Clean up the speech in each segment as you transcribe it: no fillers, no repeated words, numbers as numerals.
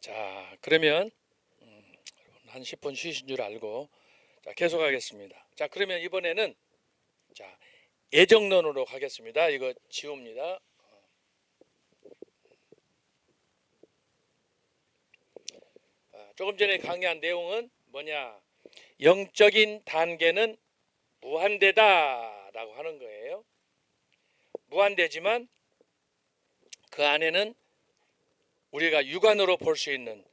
자, 그러면 한 10분 쉬신 줄 알고 자, 계속하겠습니다. 자, 그러면 이번에는 자, 예정론으로 가겠습니다. 이거 지웁니다. 조금 전에 강의한 내용은 뭐냐? 영적인 단계는 무한대다라고 하는 거예요. 무한대지만 그 안에는 우리가 육안으로 볼 수 있는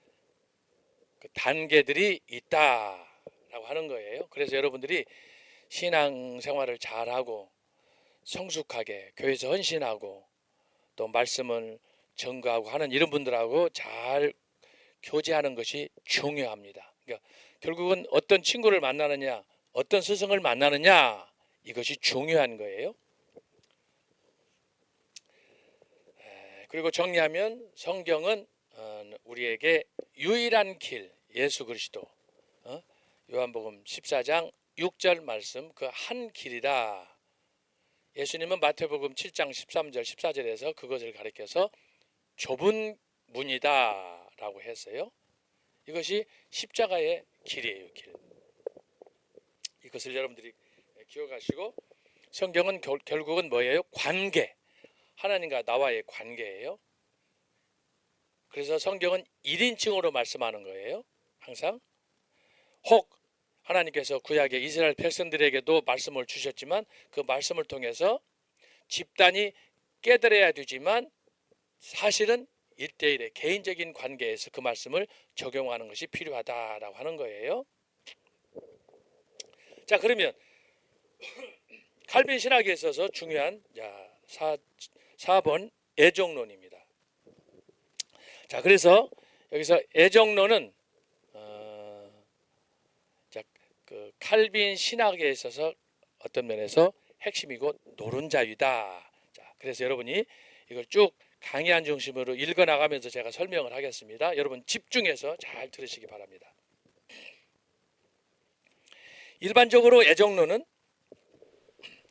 그 단계들이 있다라고 하는 거예요. 그래서 여러분들이 신앙생활을 잘하고 성숙하게 교회에서 헌신하고 또 말씀을 전가하고 하는 이런 분들하고 잘 교제하는 것이 중요합니다. 그러니까 결국은 어떤 친구를 만나느냐, 어떤 스승을 만나느냐, 이것이 중요한 거예요. 그리고 정리하면 성경은 우리에게 유일한 길, 예수 그리스도, 요한복음 14장 6절 말씀, 그 한 길이다. 예수님은 마태복음 7장 13절 14절에서 그것을 가리켜서 좁은 문이다 라고 했어요. 이것이 십자가의 길이에요. 길. 이것을 여러분들이 기억하시고, 성경은 결국은 뭐예요? 관계, 하나님과 나와의 관계예요. 그래서 성경은 1인칭으로 말씀하는 거예요. 항상. 혹 하나님께서 구약의 이스라엘 백성들에게도 말씀을 주셨지만 그 말씀을 통해서 집단이 깨달아야 되지만 사실은 1대1의 개인적인 관계에서 그 말씀을 적용하는 것이 필요하다라고 하는 거예요. 자, 그러면 칼빈 신학에 있어서 중요한 4번 애정론입니다. 자, 그래서 여기서 애정론은 그 칼빈 신학에 있어서 어떤 면에서 핵심이고 노른자위다. 자, 그래서 여러분이 이걸 쭉 강의한 중심으로 읽어 나가면서 제가 설명을 하겠습니다. 여러분 집중해서 잘 들으시기 바랍니다. 일반적으로 애정론은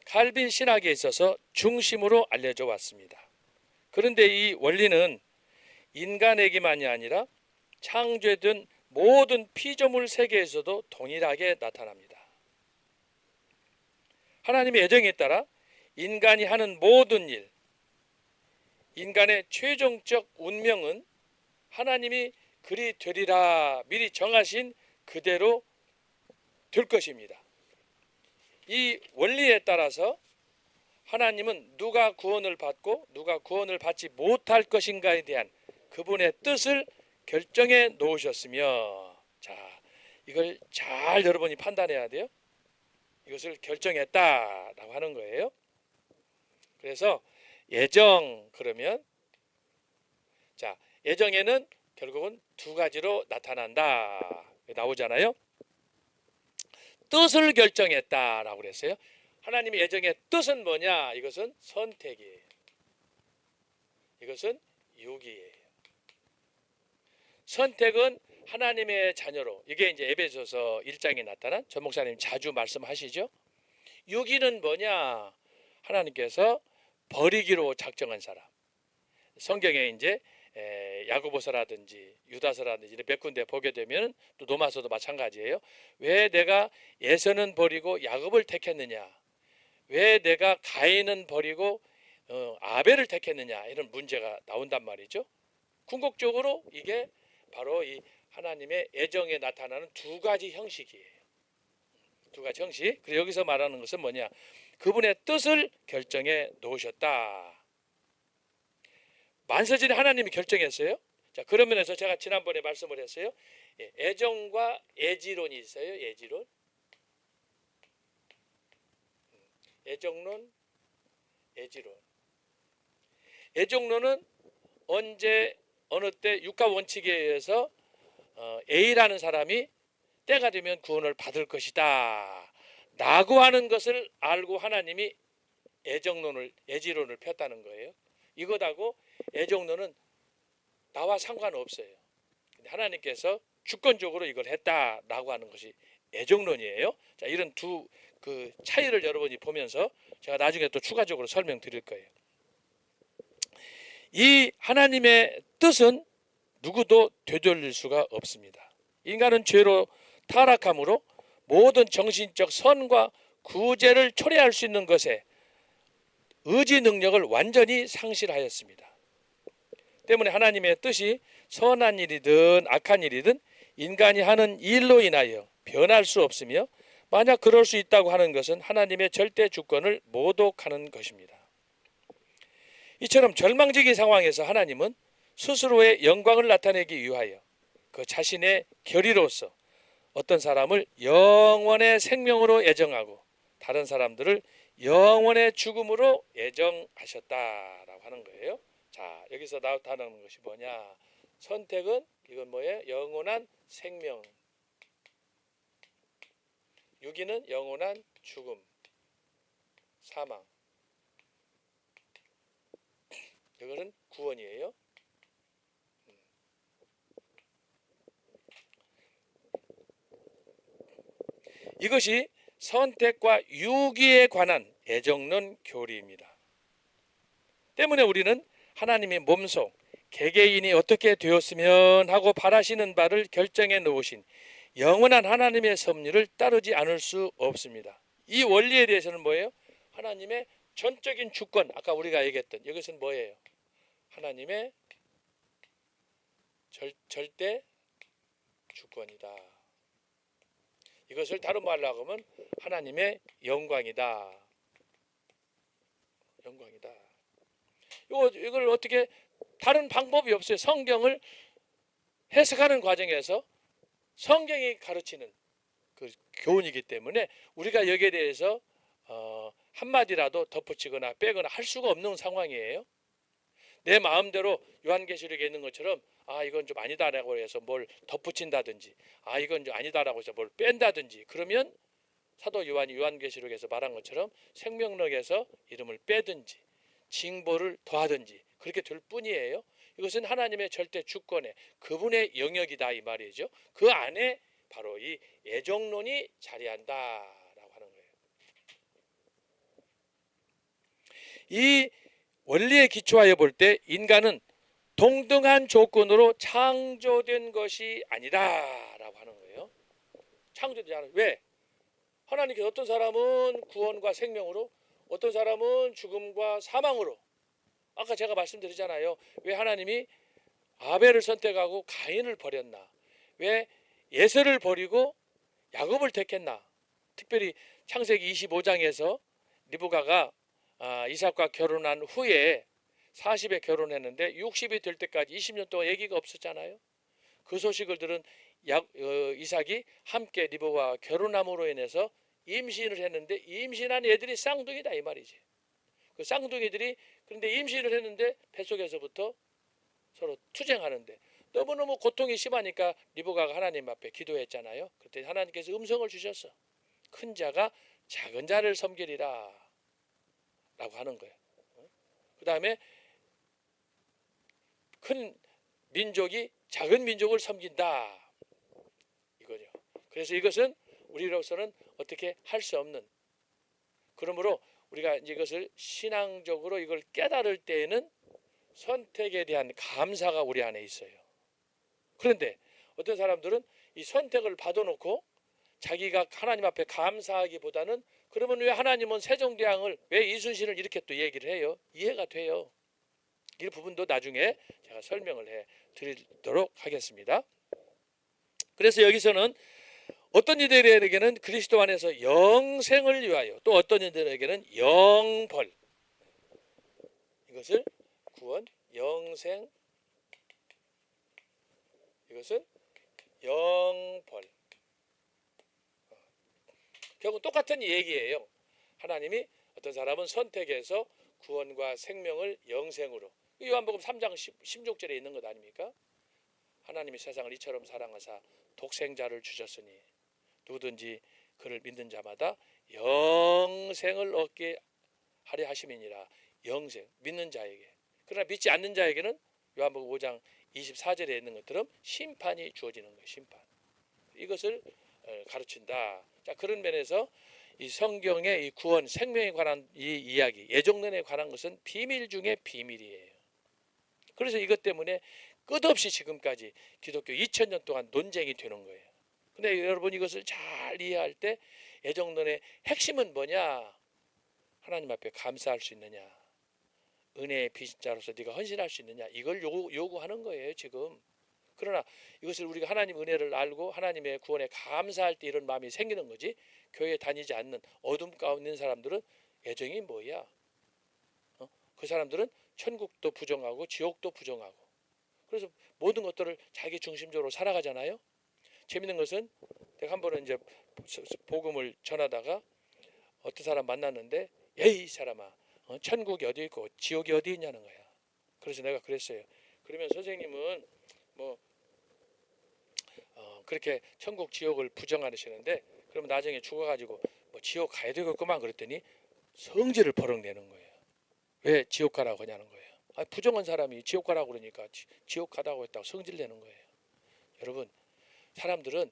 칼빈 신학에 있어서 중심으로 알려져 왔습니다. 그런데 이 원리는 인간에게만이 아니라 창조된 모든 피조물 세계에서도 동일하게 나타납니다. 하나님의 애정에 따라 인간이 하는 모든 일, 인간의 최종적 운명은 하나님이 그리 되리라 미리 정하신 그대로 될 것입니다. 이 원리에 따라서 하나님은 누가 구원을 받고 누가 구원을 받지 못할 것인가에 대한 그분의 뜻을 결정해 놓으셨으며, 자, 이걸 잘 여러분이 판단해야 돼요. 이것을 결정했다라고 하는 거예요. 그래서 예정, 그러면 자, 예정에는 결국은 두 가지로 나타난다 나오잖아요. 뜻을 결정했다라고 그랬어요. 하나님의 예정의 뜻은 뭐냐? 이것은 선택이에요. 이것은 유기예요. 선택은 하나님의 자녀로, 이게 이제 에베소서 1장에 나타난 전 목사님 자주 말씀하시죠. 유기는 뭐냐? 하나님께서 버리기로 작정한 사람. 성경에 이제 야고보서라든지 유다서라든지 몇 군데 보게 되면 또 로마서도 마찬가지예요. 왜 내가 에서는 버리고 야곱을 택했느냐? 왜 내가 가인은 버리고 아벨을 택했느냐? 이런 문제가 나온단 말이죠. 궁극적으로 이게 바로 이 하나님의 애정에 나타나는 두 가지 형식이에요. 두 가지 형식. 그리고 여기서 말하는 것은 뭐냐? 그분의 뜻을 결정해 놓으셨다. 만세전에 하나님이 결정했어요. 자, 그런 면에서 제가 지난번에 말씀을 했어요. 애정과 애지론이 있어요. 애지론. 애정론, 애지론. 애정론은 언제 어느 때 육가 원칙에 의해서 A라는 사람이 때가 되면 구원을 받을 것이다 라고 하는 것을 알고 하나님이 애지론을 폈다는 거예요. 이것하고 애정론은 나와 상관없어요. 하나님께서 주권적으로 이걸 했다라고 하는 것이 애정론이에요. 자, 이런 두 그 차이를 여러분이 보면서 제가 나중에 또 추가적으로 설명드릴 거예요. 이 하나님의 뜻은 누구도 되돌릴 수가 없습니다. 인간은 죄로 타락함으로 모든 정신적 선과 구제를 초래할 수 있는 것에 의지 능력을 완전히 상실하였습니다. 때문에 하나님의 뜻이 선한 일이든 악한 일이든 인간이 하는 일로 인하여 변할 수 없으며, 만약 그럴 수 있다고 하는 것은 하나님의 절대 주권을 모독하는 것입니다. 이처럼 절망적인 상황에서 하나님은 스스로의 영광을 나타내기 위하여 그 자신의 결의로서 어떤 사람을 영원의 생명으로 애정하고 다른 사람들을 영원의 죽음으로 애정하셨다라고 하는 거예요. 자, 여기서 나타나는 것이 뭐냐? 선택은 이건 뭐예요? 영원한 생명. 유기는 영원한 죽음, 사망. 이거는 구원이에요. 이것이 선택과 유기에 관한 애정론 교리입니다. 때문에 우리는 하나님의 몸속 개개인이 어떻게 되었으면 하고 바라시는 바를 결정해 놓으신 영원한 하나님의 섭리를 따르지 않을 수 없습니다. 이 원리에 대해서는 뭐예요? 하나님의 전적인 주권, 아까 우리가 얘기했던 이것은 뭐예요? 하나님의 절대 주권이다. 이것을 다른 말로 하면 하나님의 영광이다. 이걸 어떻게 다른 방법이 없어요. 성경을 해석하는 과정에서 성경이 가르치는 그 교훈이기 때문에 우리가 여기에 대해서 한마디라도 덧붙이거나 빼거나 할 수가 없는 상황이에요. 내 마음대로 요한계시록에 있는 것처럼 이건 좀 아니다라고 해서 뭘 덧붙인다든지 이건 좀 아니다라고 해서 뭘 뺀다든지, 그러면 사도 요한이 요한계시록에서 말한 것처럼 생명록에서 이름을 빼든지 징보를 더하든지 그렇게 될 뿐이에요. 이것은 하나님의 절대 주권에 그분의 영역이다 이 말이죠. 그 안에 바로 이 애정론이 자리한다라고 하는 거예요. 이 원리에 기초하여 볼 때 인간은 동등한 조건으로 창조된 것이 아니다라고 하는 거예요. 창조되지 않아요. 왜? 하나님께서 어떤 사람은 구원과 생명으로, 어떤 사람은 죽음과 사망으로. 아까 제가 말씀드리잖아요. 왜 하나님이 아벨을 선택하고 가인을 버렸나? 왜 예세를 버리고 야곱을 택했나? 특별히 창세기 25장에서 리브가가 이삭과 결혼한 후에 40에 결혼했는데 60이 될 때까지 20년 동안 얘기가 없었잖아요. 그 소식을 들은 이삭이 함께 리브가와 결혼함으로 인해서 임신을 했는데, 임신한 애들이 쌍둥이다 이 말이지. 그 쌍둥이들이 그런데 임신을 했는데 뱃속에서부터 서로 투쟁하는데 너무너무 고통이 심하니까 리브가가 하나님 앞에 기도했잖아요. 그때 하나님께서 음성을 주셨어. 큰 자가 작은 자를 섬기리라 라고 하는 거예요. 그 다음에 큰 민족이 작은 민족을 섬긴다 이거죠. 그래서 이것은 우리로서는 어떻게 할 수 없는, 그러므로 우리가 이것을 신앙적으로 이걸 깨달을 때에는 선택에 대한 감사가 우리 안에 있어요. 그런데 어떤 사람들은 이 선택을 받아놓고 자기가 하나님 앞에 감사하기보다는, 그러면 왜 하나님은 세종대왕을, 왜 이순신을 이렇게 또 얘기를 해요? 이해가 돼요. 이 부분도 나중에 제가 설명을 해 드리도록 하겠습니다. 그래서 여기서는 어떤 이들에게는 그리스도 안에서 영생을 위하여, 또 어떤 이들에게는 영벌, 이것을 구원, 영생, 이것은 영벌. 결국 똑같은 얘기예요. 하나님이 어떤 사람은 선택해서 구원과 생명을 영생으로, 요한복음 3장 16절에 있는 것 아닙니까? 하나님이 세상을 이처럼 사랑하사 독생자를 주셨으니 누구든지 그를 믿는 자마다 영생을 얻게 하려 하심이니라. 영생, 믿는 자에게. 그러나 믿지 않는 자에게는 요한복음 5장 24절에 있는 것처럼 심판이 주어지는 거예요. 심판. 이것을 가르친다. 자, 그런 면에서 이 성경의 이 구원, 생명에 관한 이 이야기, 예정론에 관한 것은 비밀 중에 비밀이에요. 그래서 이것 때문에 끝없이 지금까지 기독교 2000년 동안 논쟁이 되는 거예요. 근데 여러분 이것을 잘 이해할 때 애정론의 핵심은 뭐냐? 하나님 앞에 감사할 수 있느냐? 은혜의 빚자로서 네가 헌신할 수 있느냐? 이걸 요구하는 거예요 지금. 그러나 이것을 우리가 하나님 은혜를 알고 하나님의 구원에 감사할 때 이런 마음이 생기는 거지. 교회에 다니지 않는 어둠 가운데 있는 사람들은 애정이 뭐야? 그 사람들은 천국도 부정하고 지옥도 부정하고 그래서 모든 것들을 자기 중심적으로 살아가잖아요. 재밌는 것은 내가 한 번은 이제 복음을 전하다가 어떤 사람 만났는데 이 사람아 천국이 어디 있고 지옥이 어디 있냐는 거야. 그래서 내가 그랬어요. 그러면 선생님은 뭐 그렇게 천국 지옥을 부정하시는데 그러면 나중에 죽어가지고 뭐 지옥 가야 되겠구만 그랬더니 성질을 버럭 내는 거예요. 왜 지옥 가라고 하냐는 거예요. 부정한 사람이 지옥 가라고 그러니까 지옥 가다고 했다고 성질 내는 거예요. 여러분 사람들은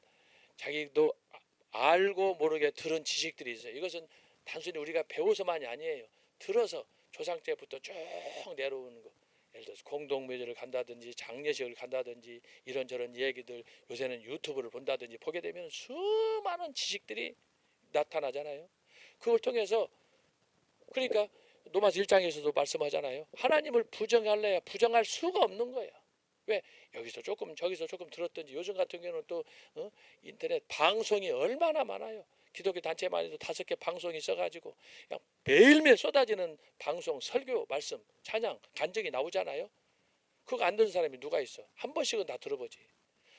자기도 알고 모르게 들은 지식들이 있어요. 이것은 단순히 우리가 배워서만이 아니에요. 들어서 조상 때부터 쭉 내려오는 거. 예를 들어서 공동묘지를 간다든지 장례식을 간다든지 이런저런 얘기들 요새는 유튜브를 본다든지 보게 되면 수많은 지식들이 나타나잖아요. 그걸 통해서 그러니까 로마서 1장에서도 말씀하잖아요. 하나님을 부정할래야 부정할 수가 없는 거예요. 왜? 여기서 조금 저기서 조금 들었든지 요즘 같은 경우는 또 인터넷 방송이 얼마나 많아요. 기독교 단체만 해도 5개 방송이 있어가지고 그냥 매일매일 쏟아지는 방송, 설교, 말씀, 찬양, 간증이 나오잖아요. 그거 안 듣는 사람이 누가 있어? 한 번씩은 다 들어보지.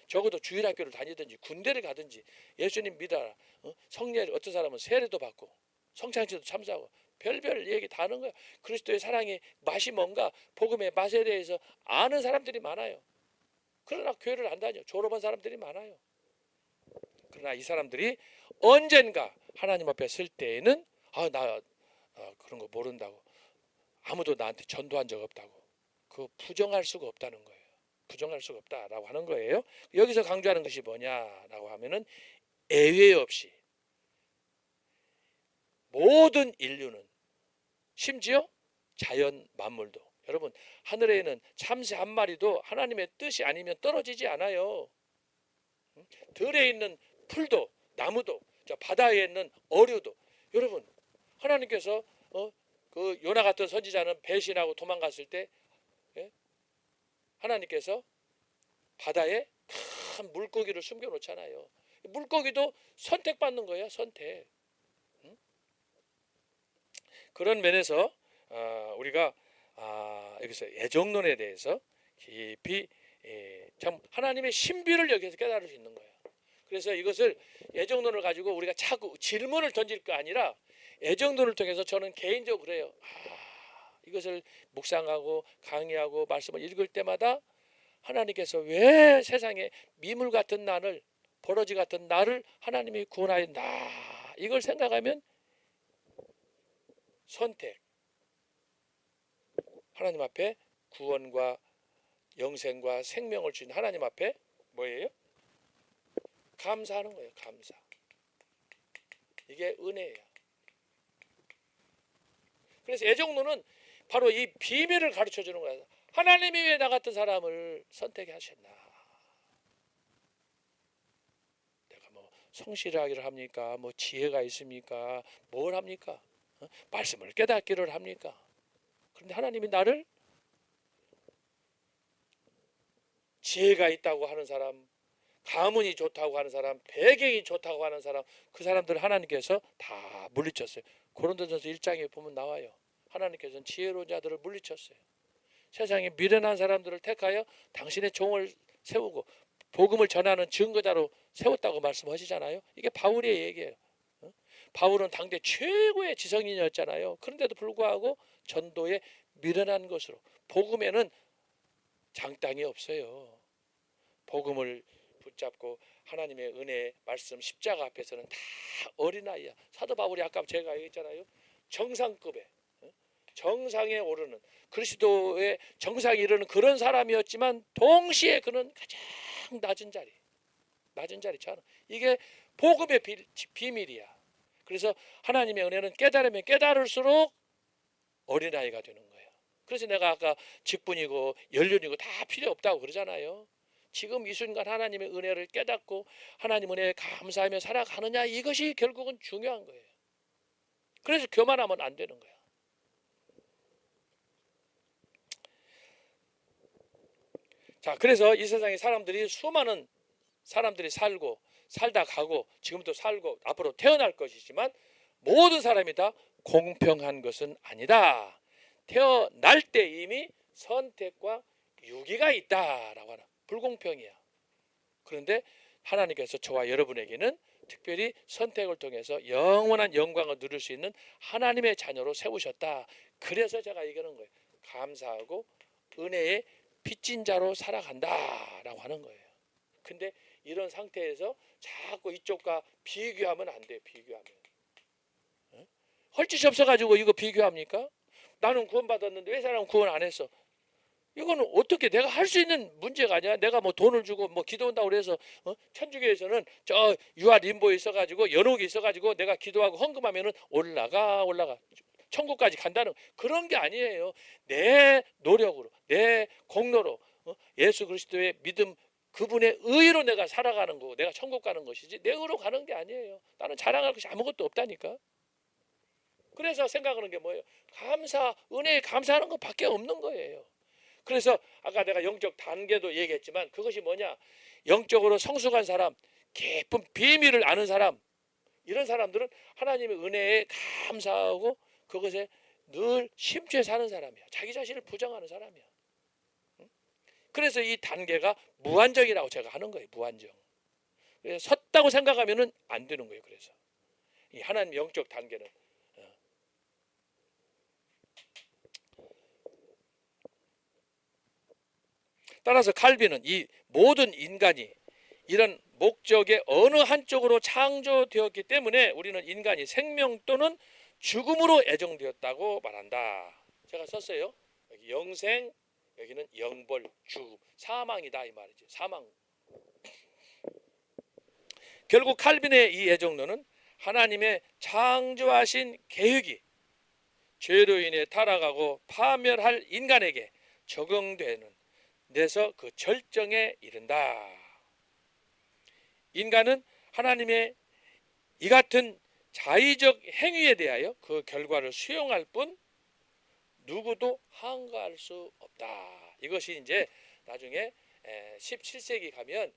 적어도 주일학교를 다니든지 군대를 가든지 예수님 믿어라. 성례 어떤 사람은 세례도 받고 성찬식도 참석하고 별별 얘기 다 하는 거야. 그리스도의 사랑의 맛이 뭔가 복음의 맛에 대해서 아는 사람들이 많아요. 그러나 교회를 안 다녀. 졸업한 사람들이 많아요. 그러나 이 사람들이 언젠가 하나님 앞에 설 때에는 나 그런 거 모른다고 아무도 나한테 전도한 적 없다고 그거 부정할 수가 없다는 거예요. 부정할 수가 없다라고 하는 거예요. 여기서 강조하는 것이 뭐냐라고 하면은 예외 없이 모든 인류는 심지어 자연 만물도 여러분 하늘에 있는 참새 한 마리도 하나님의 뜻이 아니면 떨어지지 않아요. 들에 있는 풀도 나무도 저 바다에 있는 어류도 여러분 하나님께서 그 요나 같은 선지자는 배신하고 도망갔을 때 하나님께서 바다에 큰 물고기를 숨겨놓잖아요. 물고기도 선택받는 거예요. 선택. 그런 면에서 우리가 여기서 애정론에 대해서 깊이 참 하나님의 신비를 여기서 깨달을 수 있는 거예요. 그래서 이것을 애정론을 가지고 우리가 자꾸 질문을 던질 거 아니라 애정론을 통해서 저는 개인적으로 그래요. 이것을 묵상하고 강의하고 말씀을 읽을 때마다 하나님께서 왜 세상에 미물 같은 나를 버러지 같은 나를 하나님이 구원하였나 이걸 생각하면 선택 하나님 앞에 구원과 영생과 생명을 주신 하나님 앞에 뭐예요? 감사하는 거예요. 감사. 이게 은혜예요. 그래서 애정론은 바로 이 비밀을 가르쳐 주는 거예요. 하나님이 왜 나 같은 사람을 선택하셨나? 내가 뭐 성실하기를 합니까? 뭐 지혜가 있습니까? 뭘 합니까? 말씀을 깨닫기를 합니까? 그런데 하나님이 나를 지혜가 있다고 하는 사람, 가문이 좋다고 하는 사람, 배경이 좋다고 하는 사람, 그 사람들 하나님께서 다 물리쳤어요. 고린도전서 1장에 보면 나와요. 하나님께서는 지혜로운 자들을 물리쳤어요. 세상에 미련한 사람들을 택하여 당신의 종을 세우고 복음을 전하는 증거자로 세웠다고 말씀하시잖아요. 이게 바울의 얘기예요. 바울은 당대 최고의 지성인이었잖아요. 그런데도 불구하고 전도에 미련한 것으로 복음에는 장땅이 없어요. 복음을 붙잡고 하나님의 은혜 말씀 십자가 앞에서는 다 어린아이야. 사도 바울이 아까 제가 얘기했잖아요. 정상급의 정상에 오르는 그리스도의 정상에 이르는 그런 사람이었지만 동시에 그는 가장 낮은 자리잖아. 이게 복음의 비밀이야. 그래서 하나님의 은혜는 깨달으면 깨달을수록 어린아이가 되는 거예요. 그래서 내가 아까 직분이고 연륜이고 다 필요 없다고 그러잖아요. 지금 이 순간 하나님의 은혜를 깨닫고 하나님 은혜에 감사하며 살아가느냐, 이것이 결국은 중요한 거예요. 그래서 교만하면 안 되는 거야. 자, 그래서 이 세상에 사람들이, 수많은 사람들이 살다 가고 지금도 살고 앞으로 태어날 것이지만 모든 사람이 다 공평한 것은 아니다. 태어날 때 이미 선택과 유기가 있다라고 하는, 불공평이야. 그런데 하나님께서 저와 여러분에게는 특별히 선택을 통해서 영원한 영광을 누릴 수 있는 하나님의 자녀로 세우셨다. 그래서 제가 얘기하는 거예요. 감사하고 은혜의 빚진 자로 살아간다라고 하는 거예요. 근데 이런 상태에서 자꾸 이쪽과 비교하면 안 돼요. 비교하면. 헐짓이 없어가지고 이거 비교합니까? 나는 구원받았는데 왜 사람은 구원 안 했어? 이거는 어떻게 내가 할 수 있는 문제가 아니야. 내가 뭐 돈을 주고 뭐 기도한다고 그래서 천주교에서는 저 유아 림보에 있어가지고 연옥이 있어가지고 내가 기도하고 헌금하면은 올라가 천국까지 간다는 그런 게 아니에요. 내 노력으로, 내 공로로, 예수 그리스도의 믿음, 그분의 의로 내가 살아가는 거고 내가 천국 가는 것이지 내 의로 가는 게 아니에요. 나는 자랑할 것이 아무것도 없다니까. 그래서 생각하는 게 뭐예요? 은혜에 감사하는 것밖에 없는 거예요. 그래서 아까 내가 영적 단계도 얘기했지만 그것이 뭐냐? 영적으로 성숙한 사람, 깊은 비밀을 아는 사람, 이런 사람들은 하나님의 은혜에 감사하고 그것에 늘 심취해 사는 사람이야. 자기 자신을 부정하는 사람이야. 그래서 이 단계가 무한정이라고 제가 하는 거예요. 무한정. 그래서 섰다고 생각하면은 안 되는 거예요. 그래서 이 하나님 영적 단계는 따라서 칼빈은 이 모든 인간이 이런 목적의 어느 한쪽으로 창조되었기 때문에 우리는 인간이 생명 또는 죽음으로 애정되었다고 말한다. 제가 썼어요. 여기 영생, 여기는 영벌, 죽음, 사망이다 이 말이죠. 사망. 결국 칼빈의 이 애정론은 하나님의 창조하신 계획이 죄로 인해 타락하고 파멸할 인간에게 적용되는 데서 그 절정에 이른다. 인간은 하나님의 이 같은 자의적 행위에 대하여 그 결과를 수용할 뿐 누구도 항거할 수 없다. 이것이 이제 나중에 17세기 가면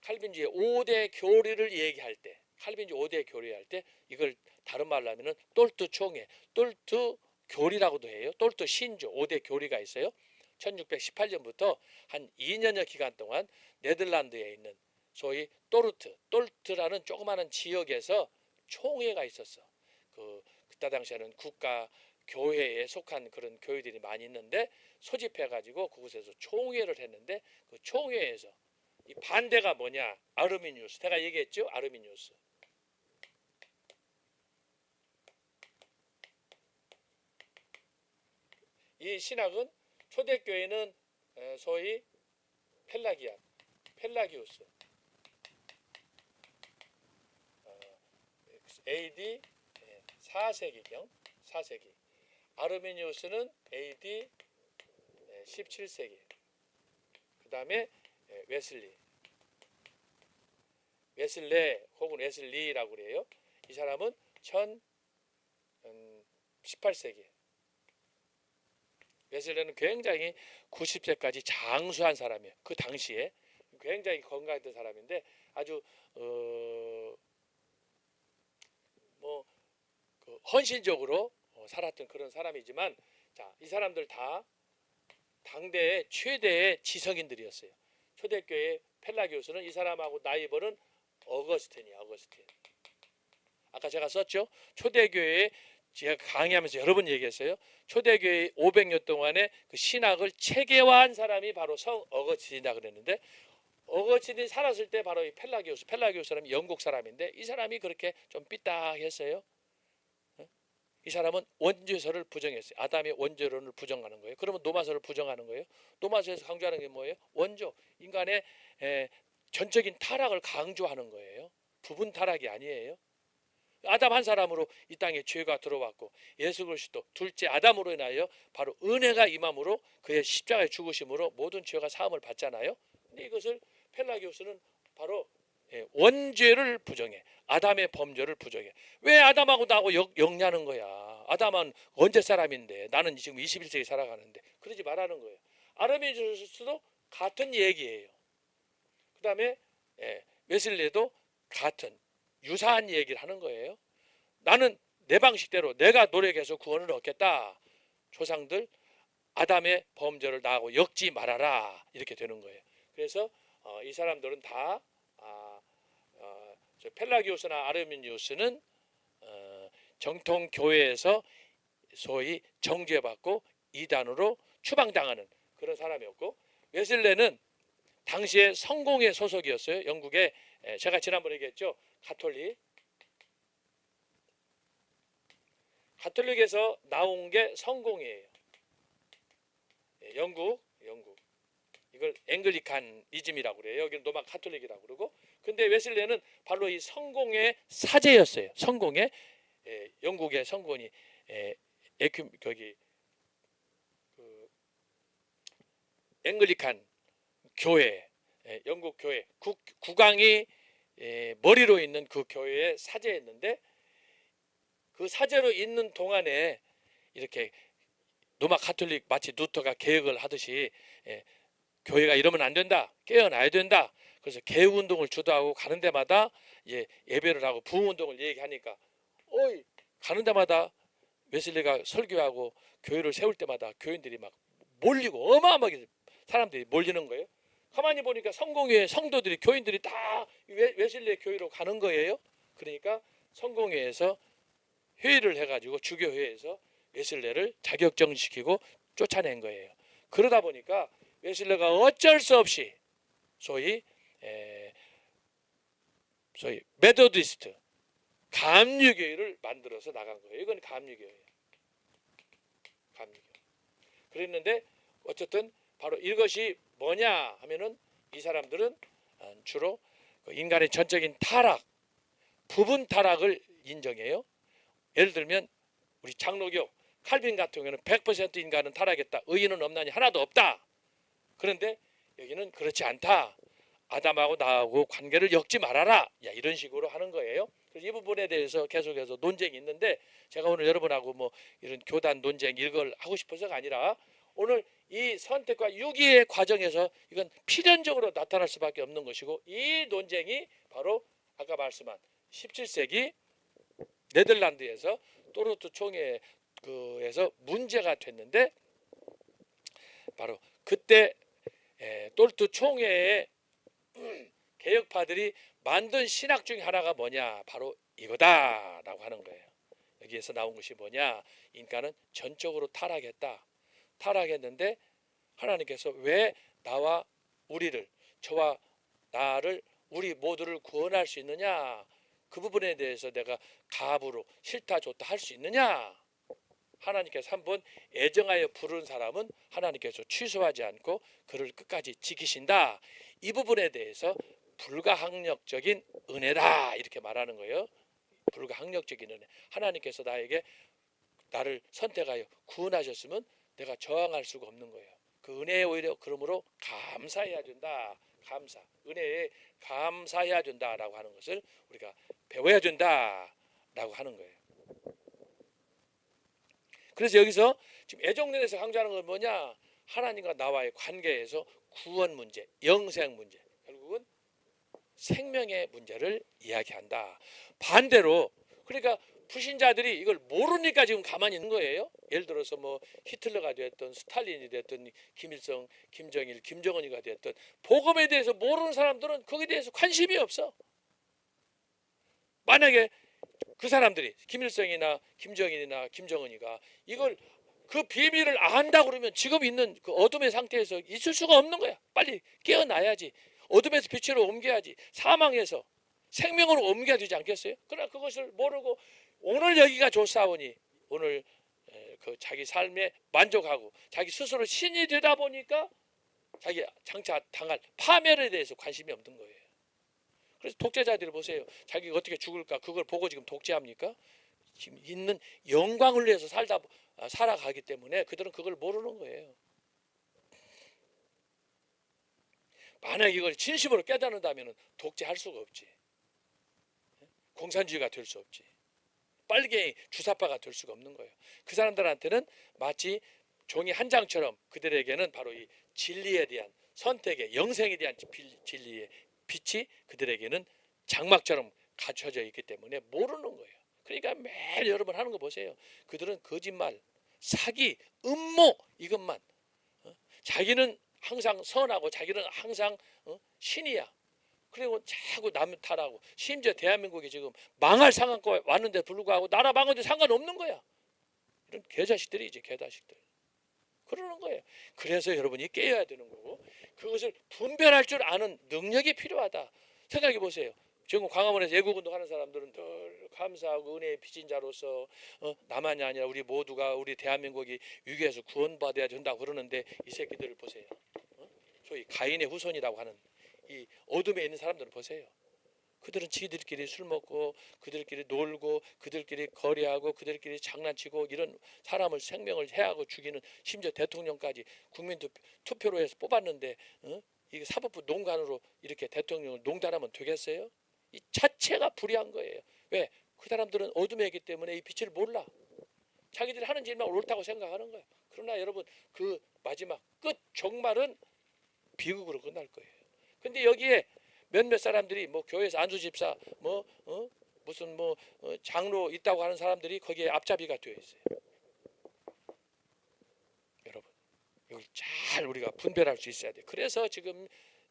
칼빈주의 5대 교리를 얘기할 때, 칼빈주의 5대 교리할 때 이걸 다른 말로 하면은 똘트 총회, 똘트 교리라고도 해요. 똘트 신조 5대 교리가 있어요. 1618년부터 한 2년여 기간 동안 네덜란드에 있는 소위 똘트라는 조그마한 지역에서 총회가 있었어. 그때 당시에는 국가 교회에 속한 그런 교회들이 많이 있는데 소집해가지고 그곳에서 총회를 했는데 그 총회에서 이 반대가 뭐냐? 아르미니우스. 제가 얘기했죠? 아르미니우스. 이 신학은 초대교회는 소위 펠라기우스 AD 4세기경 4세기. 아르미니우스는 AD 17세기. 그 다음에 웨슬레 혹은 웨슬리라고 그래요. 이 사람은 18세기. 웨슬레는 굉장히 90세까지 장수한 사람이에요. 그 당시에 굉장히 건강했던 사람인데 아주 헌신적으로 살았던 그런 사람이지만, 자, 이 사람들 다 당대의 최대의 지성인들이었어요. 초대교회 펠라기우스는 이 사람하고 나이벌은 어거스틴이야. 어거스틴. 아까 제가 썼죠. 초대교회에 제가 강의하면서 여러 번 얘기했어요. 초대교회 500년 동안의 그 신학을 체계화한 사람이 바로 성 어거스틴이다 그랬는데, 어거스틴이 살았을 때 바로 이 펠라기우스 사람이 영국 사람인데 이 사람이 그렇게 좀 삐딱했어요. 이 사람은 원죄설을 부정했어요. 아담의 원죄론을 부정하는 거예요. 그러면 노마서를 부정하는 거예요. 노마서에서 강조하는 게 뭐예요? 원조, 인간의 전적인 타락을 강조하는 거예요. 부분 타락이 아니에요. 아담 한 사람으로 이 땅에 죄가 들어왔고 예수 그리스도 둘째 아담으로 인하여 바로 은혜가 임함으로 그의 십자가의 죽으심으로 모든 죄가 사함을 받잖아요. 근데 이것을 펠라기오스는 바로 원죄를 부정해. 아담의 범죄를 부정해. 왜 아담하고 나하고 역냐는 거야. 아담은 언제 사람인데 나는 지금 21세기 살아가는데 그러지 말라는 거예요. 아르미니우스도 같은 얘기예요. 그 다음에 웨슬레도 같은 유사한 얘기를 하는 거예요. 나는 내 방식대로 내가 노력해서 구원을 얻겠다. 조상들 아담의 범죄를 나하고 엮지 말아라. 이렇게 되는 거예요. 그래서 이 사람들은 다 펠라기오스나 아르미니우스는 정통 교회에서 소위 정죄받고 이단으로 추방당하는 그런 사람이었고, 웨슬레는 당시에 성공회 소속이었어요. 영국에 제가 지난번에 얘기했죠. 가톨릭에서 나온 게 성공회예요. 영국 이걸 앵글리칸이즘이라고 그래요. 여기는 로마 가톨릭이라고 그러고. 근데 웨슬레는 바로 이 성공의 사제였어요. 성공의 영국의 성공이 거기 그 앵글리칸 교회, 영국 교회 국왕이 머리로 있는 그 교회의 사제였는데, 그 사제로 있는 동안에 이렇게 로마 가톨릭 마치 루터가 개혁을 하듯이 교회가 이러면 안 된다, 깨어나야 된다. 그래서 개혁 운동을 주도하고 가는 데마다 예배를 하고 부흥 운동을 얘기하니까 가는 데마다 웨슬리가 설교하고 교회를 세울 때마다 교인들이 막 몰리고 어마어마하게 사람들이 몰리는 거예요. 가만히 보니까 성공회 성도들이 교인들이 다 웨슬리의 교회로 가는 거예요. 그러니까 성공회에서 회의를 해가지고 주교회에서 웨슬레를 자격정지시키고 쫓아낸 거예요. 그러다 보니까 웨슬레가 어쩔 수 없이 소위 메도디스트 감리교회를 만들어서 나간 거예요. 이건 감리교회예요. 감리교. 그랬는데 어쨌든 바로 이것이 뭐냐 하면은 이 사람들은 주로 인간의 전적인 타락, 부분 타락을 인정해요. 예를 들면 우리 장로교 칼빈 같은 경우는 100% 인간은 타락했다. 의인은 없나니 하나도 없다. 그런데 여기는 그렇지 않다. 아담하고 나하고 관계를 엮지 말아라. 이런 식으로 하는 거예요. 그래서 이 부분에 대해서 계속해서 논쟁이 있는데, 제가 오늘 여러분하고 뭐 이런 교단 논쟁 이걸 하고 싶어서가 아니라 오늘 이 선택과 유기의 과정에서 이건 필연적으로 나타날 수밖에 없는 것이고, 이 논쟁이 바로 아까 말씀한 17세기 네덜란드에서 또르트 총회에서 문제가 됐는데, 바로 그때 또르트 총회의 개혁파들이 만든 신학 중에 하나가 뭐냐, 바로 이거다라고 하는 거예요. 여기에서 나온 것이 뭐냐, 인간은 전적으로 타락했는데 하나님께서 왜 나와 우리를, 저와 나를, 우리 모두를 구원할 수 있느냐, 그 부분에 대해서 내가 가부로 싫다 좋다 할 수 있느냐. 하나님께서 한번 애정하여 부른 사람은 하나님께서 취소하지 않고 그를 끝까지 지키신다. 이 부분에 대해서 불가항력적인 은혜다 이렇게 말하는 거예요. 불가항력적인 은혜. 하나님께서 나를 선택하여 구원하셨으면 내가 저항할 수가 없는 거예요. 그 은혜에 오히려 그러므로 감사해야 된다. 은혜에 감사해야 된다라고 하는 것을 우리가 배워야 된다라고 하는 거예요. 그래서 여기서 지금 애정론에서 강조하는 건 뭐냐? 하나님과 나와의 관계에서 구원 문제, 영생 문제, 결국은 생명의 문제를 이야기한다. 반대로 그러니까 불신자들이 이걸 모르니까 지금 가만히 있는 거예요. 예를 들어서 뭐 히틀러가 됐든 스탈린이 됐든 김일성, 김정일, 김정은이가 됐든 복음에 대해서 모르는 사람들은 거기에 대해서 관심이 없어. 만약에 그 사람들이 김일성이나 김정일이나 김정은이가 이걸 그 비밀을 안다고 그러면 지금 있는 그 어둠의 상태에서 있을 수가 없는 거야. 빨리 깨어나야지. 어둠에서 빛으로 옮겨야지. 사망에서 생명으로 옮겨야 되지 않겠어요? 그러나 그것을 모르고 오늘 여기가 좋사오니 오늘 그 자기 삶에 만족하고 자기 스스로 신이 되다 보니까 자기 장차 당할 파멸에 대해서 관심이 없는 거예요. 그래서 독재자들이 보세요. 자기가 어떻게 죽을까 그걸 보고 지금 독재합니까? 지금 있는 영광을 위해서 살아가기 때문에 그들은 그걸 모르는 거예요. 만약 이걸 진심으로 깨닫는다면 독재할 수가 없지. 공산주의가 될 수 없지. 빨갱이 주사파가 될 수가 없는 거예요. 그 사람들한테는 마치 종이 한 장처럼 그들에게는 바로 이 진리에 대한 선택의 영생에 대한 진리의 빛이 그들에게는 장막처럼 갖춰져 있기 때문에 모르는 거예요. 그러니까 매일 여러분 하는 거 보세요. 그들은 거짓말, 사기, 음모 이것만. 자기는 항상 선하고 자기는 항상 신이야. 그리고 자꾸 남 탓하고 심지어 대한민국이 지금 망할 상황까지 왔는데 불구하고 나라 망하는데 상관없는 거야. 이런 개자식들이지 개자식들. 그러는 거예요. 그래서 여러분이 깨어야 되는 거고 그것을 분별할 줄 아는 능력이 필요하다. 생각해 보세요. 지금 광화문에서 애국운동하는 사람들은 늘 감사하고 은혜의 빚진 자로서 나만이 아니라 우리 모두가 우리 대한민국이 위기에서 구원받아야 된다고 그러는데 이 새끼들을 보세요. 소위 가인의 후손이라고 하는 이 어둠에 있는 사람들을 보세요. 그들은 지들끼리 술 먹고 그들끼리 놀고 그들끼리 거래하고 그들끼리 장난치고 이런 사람을 생명을 해하고 죽이는 심지어 대통령까지 국민 투표로 해서 뽑았는데 이게 사법부 농간으로 이렇게 대통령을 농단하면 되겠어요? 이 자체가 불의한 거예요. 왜? 그 사람들은 어둠에 있기 때문에 이 빛을 몰라. 자기들이 하는 일만 옳다고 생각하는 거예요. 그러나 여러분 그 마지막 끝 종말은 비극으로 끝날 거예요. 근데 여기에 몇몇 사람들이 뭐 교회에서 안수집사 무슨 장로 있다고 하는 사람들이 거기에 앞잡이가 되어 있어요. 여러분 이걸 잘 우리가 분별할 수 있어야 돼요. 그래서 지금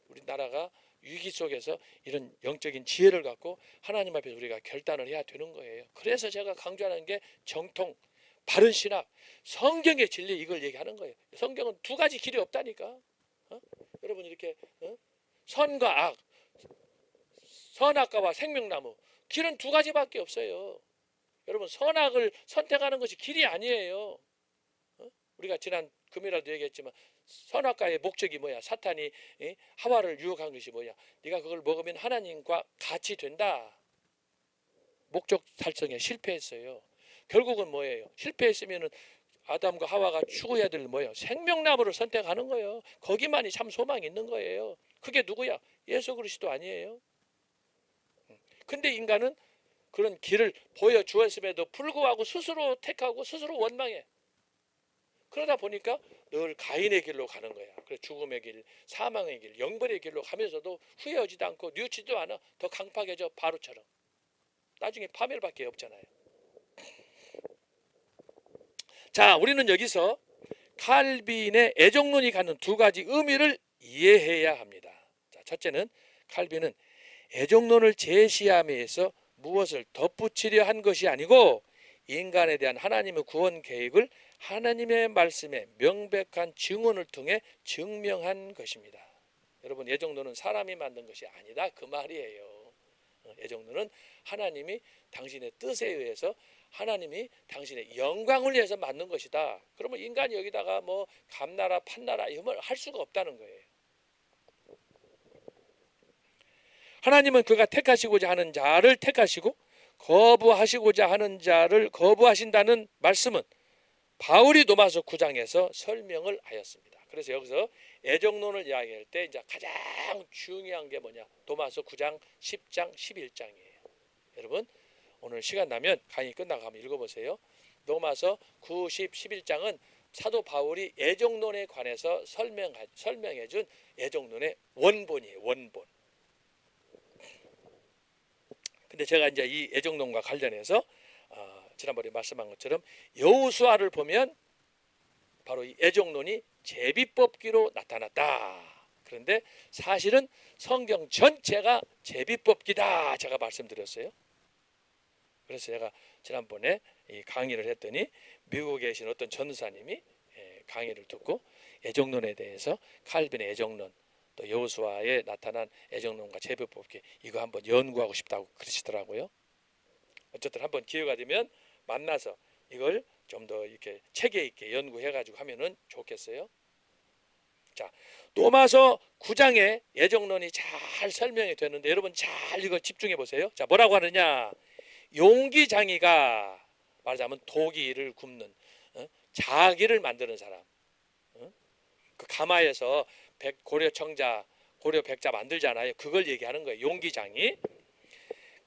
우리나라가 위기 속에서 이런 영적인 지혜를 갖고 하나님 앞에서 우리가 결단을 해야 되는 거예요. 그래서 제가 강조하는 게 정통, 바른 신학, 성경의 진리 이걸 얘기하는 거예요. 성경은 두 가지 길이 없다니까. 여러분 이렇게 선과 악, 선악과와 생명나무 길은 두 가지밖에 없어요. 여러분 선악을 선택하는 것이 길이 아니에요. 우리가 지난 금요일에도 얘기했지만 선악과의 목적이 뭐야? 사탄이 하와를 유혹한 것이 뭐야? 네가 그걸 먹으면 하나님과 같이 된다. 목적 달성에 실패했어요. 결국은 뭐예요? 실패했으면은 아담과 하와가 추구해야 될 뭐예요? 생명나무를 선택하는 거예요. 거기만이 참 소망이 있는 거예요. 그게 누구야? 예수 그리스도 아니에요? 근데 인간은 그런 길을 보여주었음에도 불구하고 스스로 택하고 스스로 원망해. 그러다 보니까 늘 가인의 길로 가는 거야. 그래서 죽음의 길, 사망의 길, 영벌의 길로 가면서도 후회하지도 않고 뉘우치지도 않아. 더 강팍해져 바로처럼. 나중에 파멸밖에 없잖아요. 자, 우리는 여기서 칼빈의 애정론이 갖는 두 가지 의미를 이해해야 합니다. 자, 첫째는 칼빈은 애정론을 제시함에서 무엇을 덧붙이려 한 것이 아니고 인간에 대한 하나님의 구원 계획을 하나님의 말씀에 명백한 증언을 통해 증명한 것입니다. 여러분 애정론은 사람이 만든 것이 아니다 그 말이에요. 애정론은 하나님이 당신의 뜻에 의해서 하나님이 당신의 영광을 위해서 만든 것이다. 그러면 인간이 여기다가 뭐 감나라 판나라 이걸 할 수가 없다는 거예요. 하나님은 그가 택하시고자 하는 자를 택하시고 거부하시고자 하는 자를 거부하신다는 말씀은 바울이 로마서 9장에서 설명을 하였습니다. 그래서 여기서 애정론을 이야기할 때 이제 가장 중요한 게 뭐냐? 로마서 9장, 10장, 11장이에요. 여러분 오늘 시간 나면 강의 끝나고 한번 읽어보세요. 로마서 9, 10, 11장은 사도 바울이 애정론에 관해서 설명해준 애정론의 원본이에요. 원본. 근데 제가 이제 이 애정론과 관련해서 지난번에 말씀한 것처럼 여호수아를 보면 바로 이 애정론이 제비뽑기로 나타났다. 그런데 사실은 성경 전체가 제비뽑기다 제가 말씀드렸어요. 그래서 제가 지난번에 이 강의를 했더니 미국에 계신 어떤 전도사님이 강의를 듣고 애정론에 대해서 칼빈의 애정론 또 여호수아에 나타난 애정론과 제비뽑기 이거 한번 연구하고 싶다고 그러시더라고요. 어쨌든 한번 기회가 되면 만나서 이걸 좀 더 이렇게 체계 있게 연구해 가지고 하면은 좋겠어요. 자, 로마서 9장에 애정론이 잘 설명이 되는데 여러분 잘 이거 집중해 보세요. 자, 뭐라고 하느냐? 용기장이가 말하자면 도기를 굽는 자기를 만드는 사람. 그 가마에서 고려 청자, 고려 백자 만들잖아요. 그걸 얘기하는 거예요. 용기장이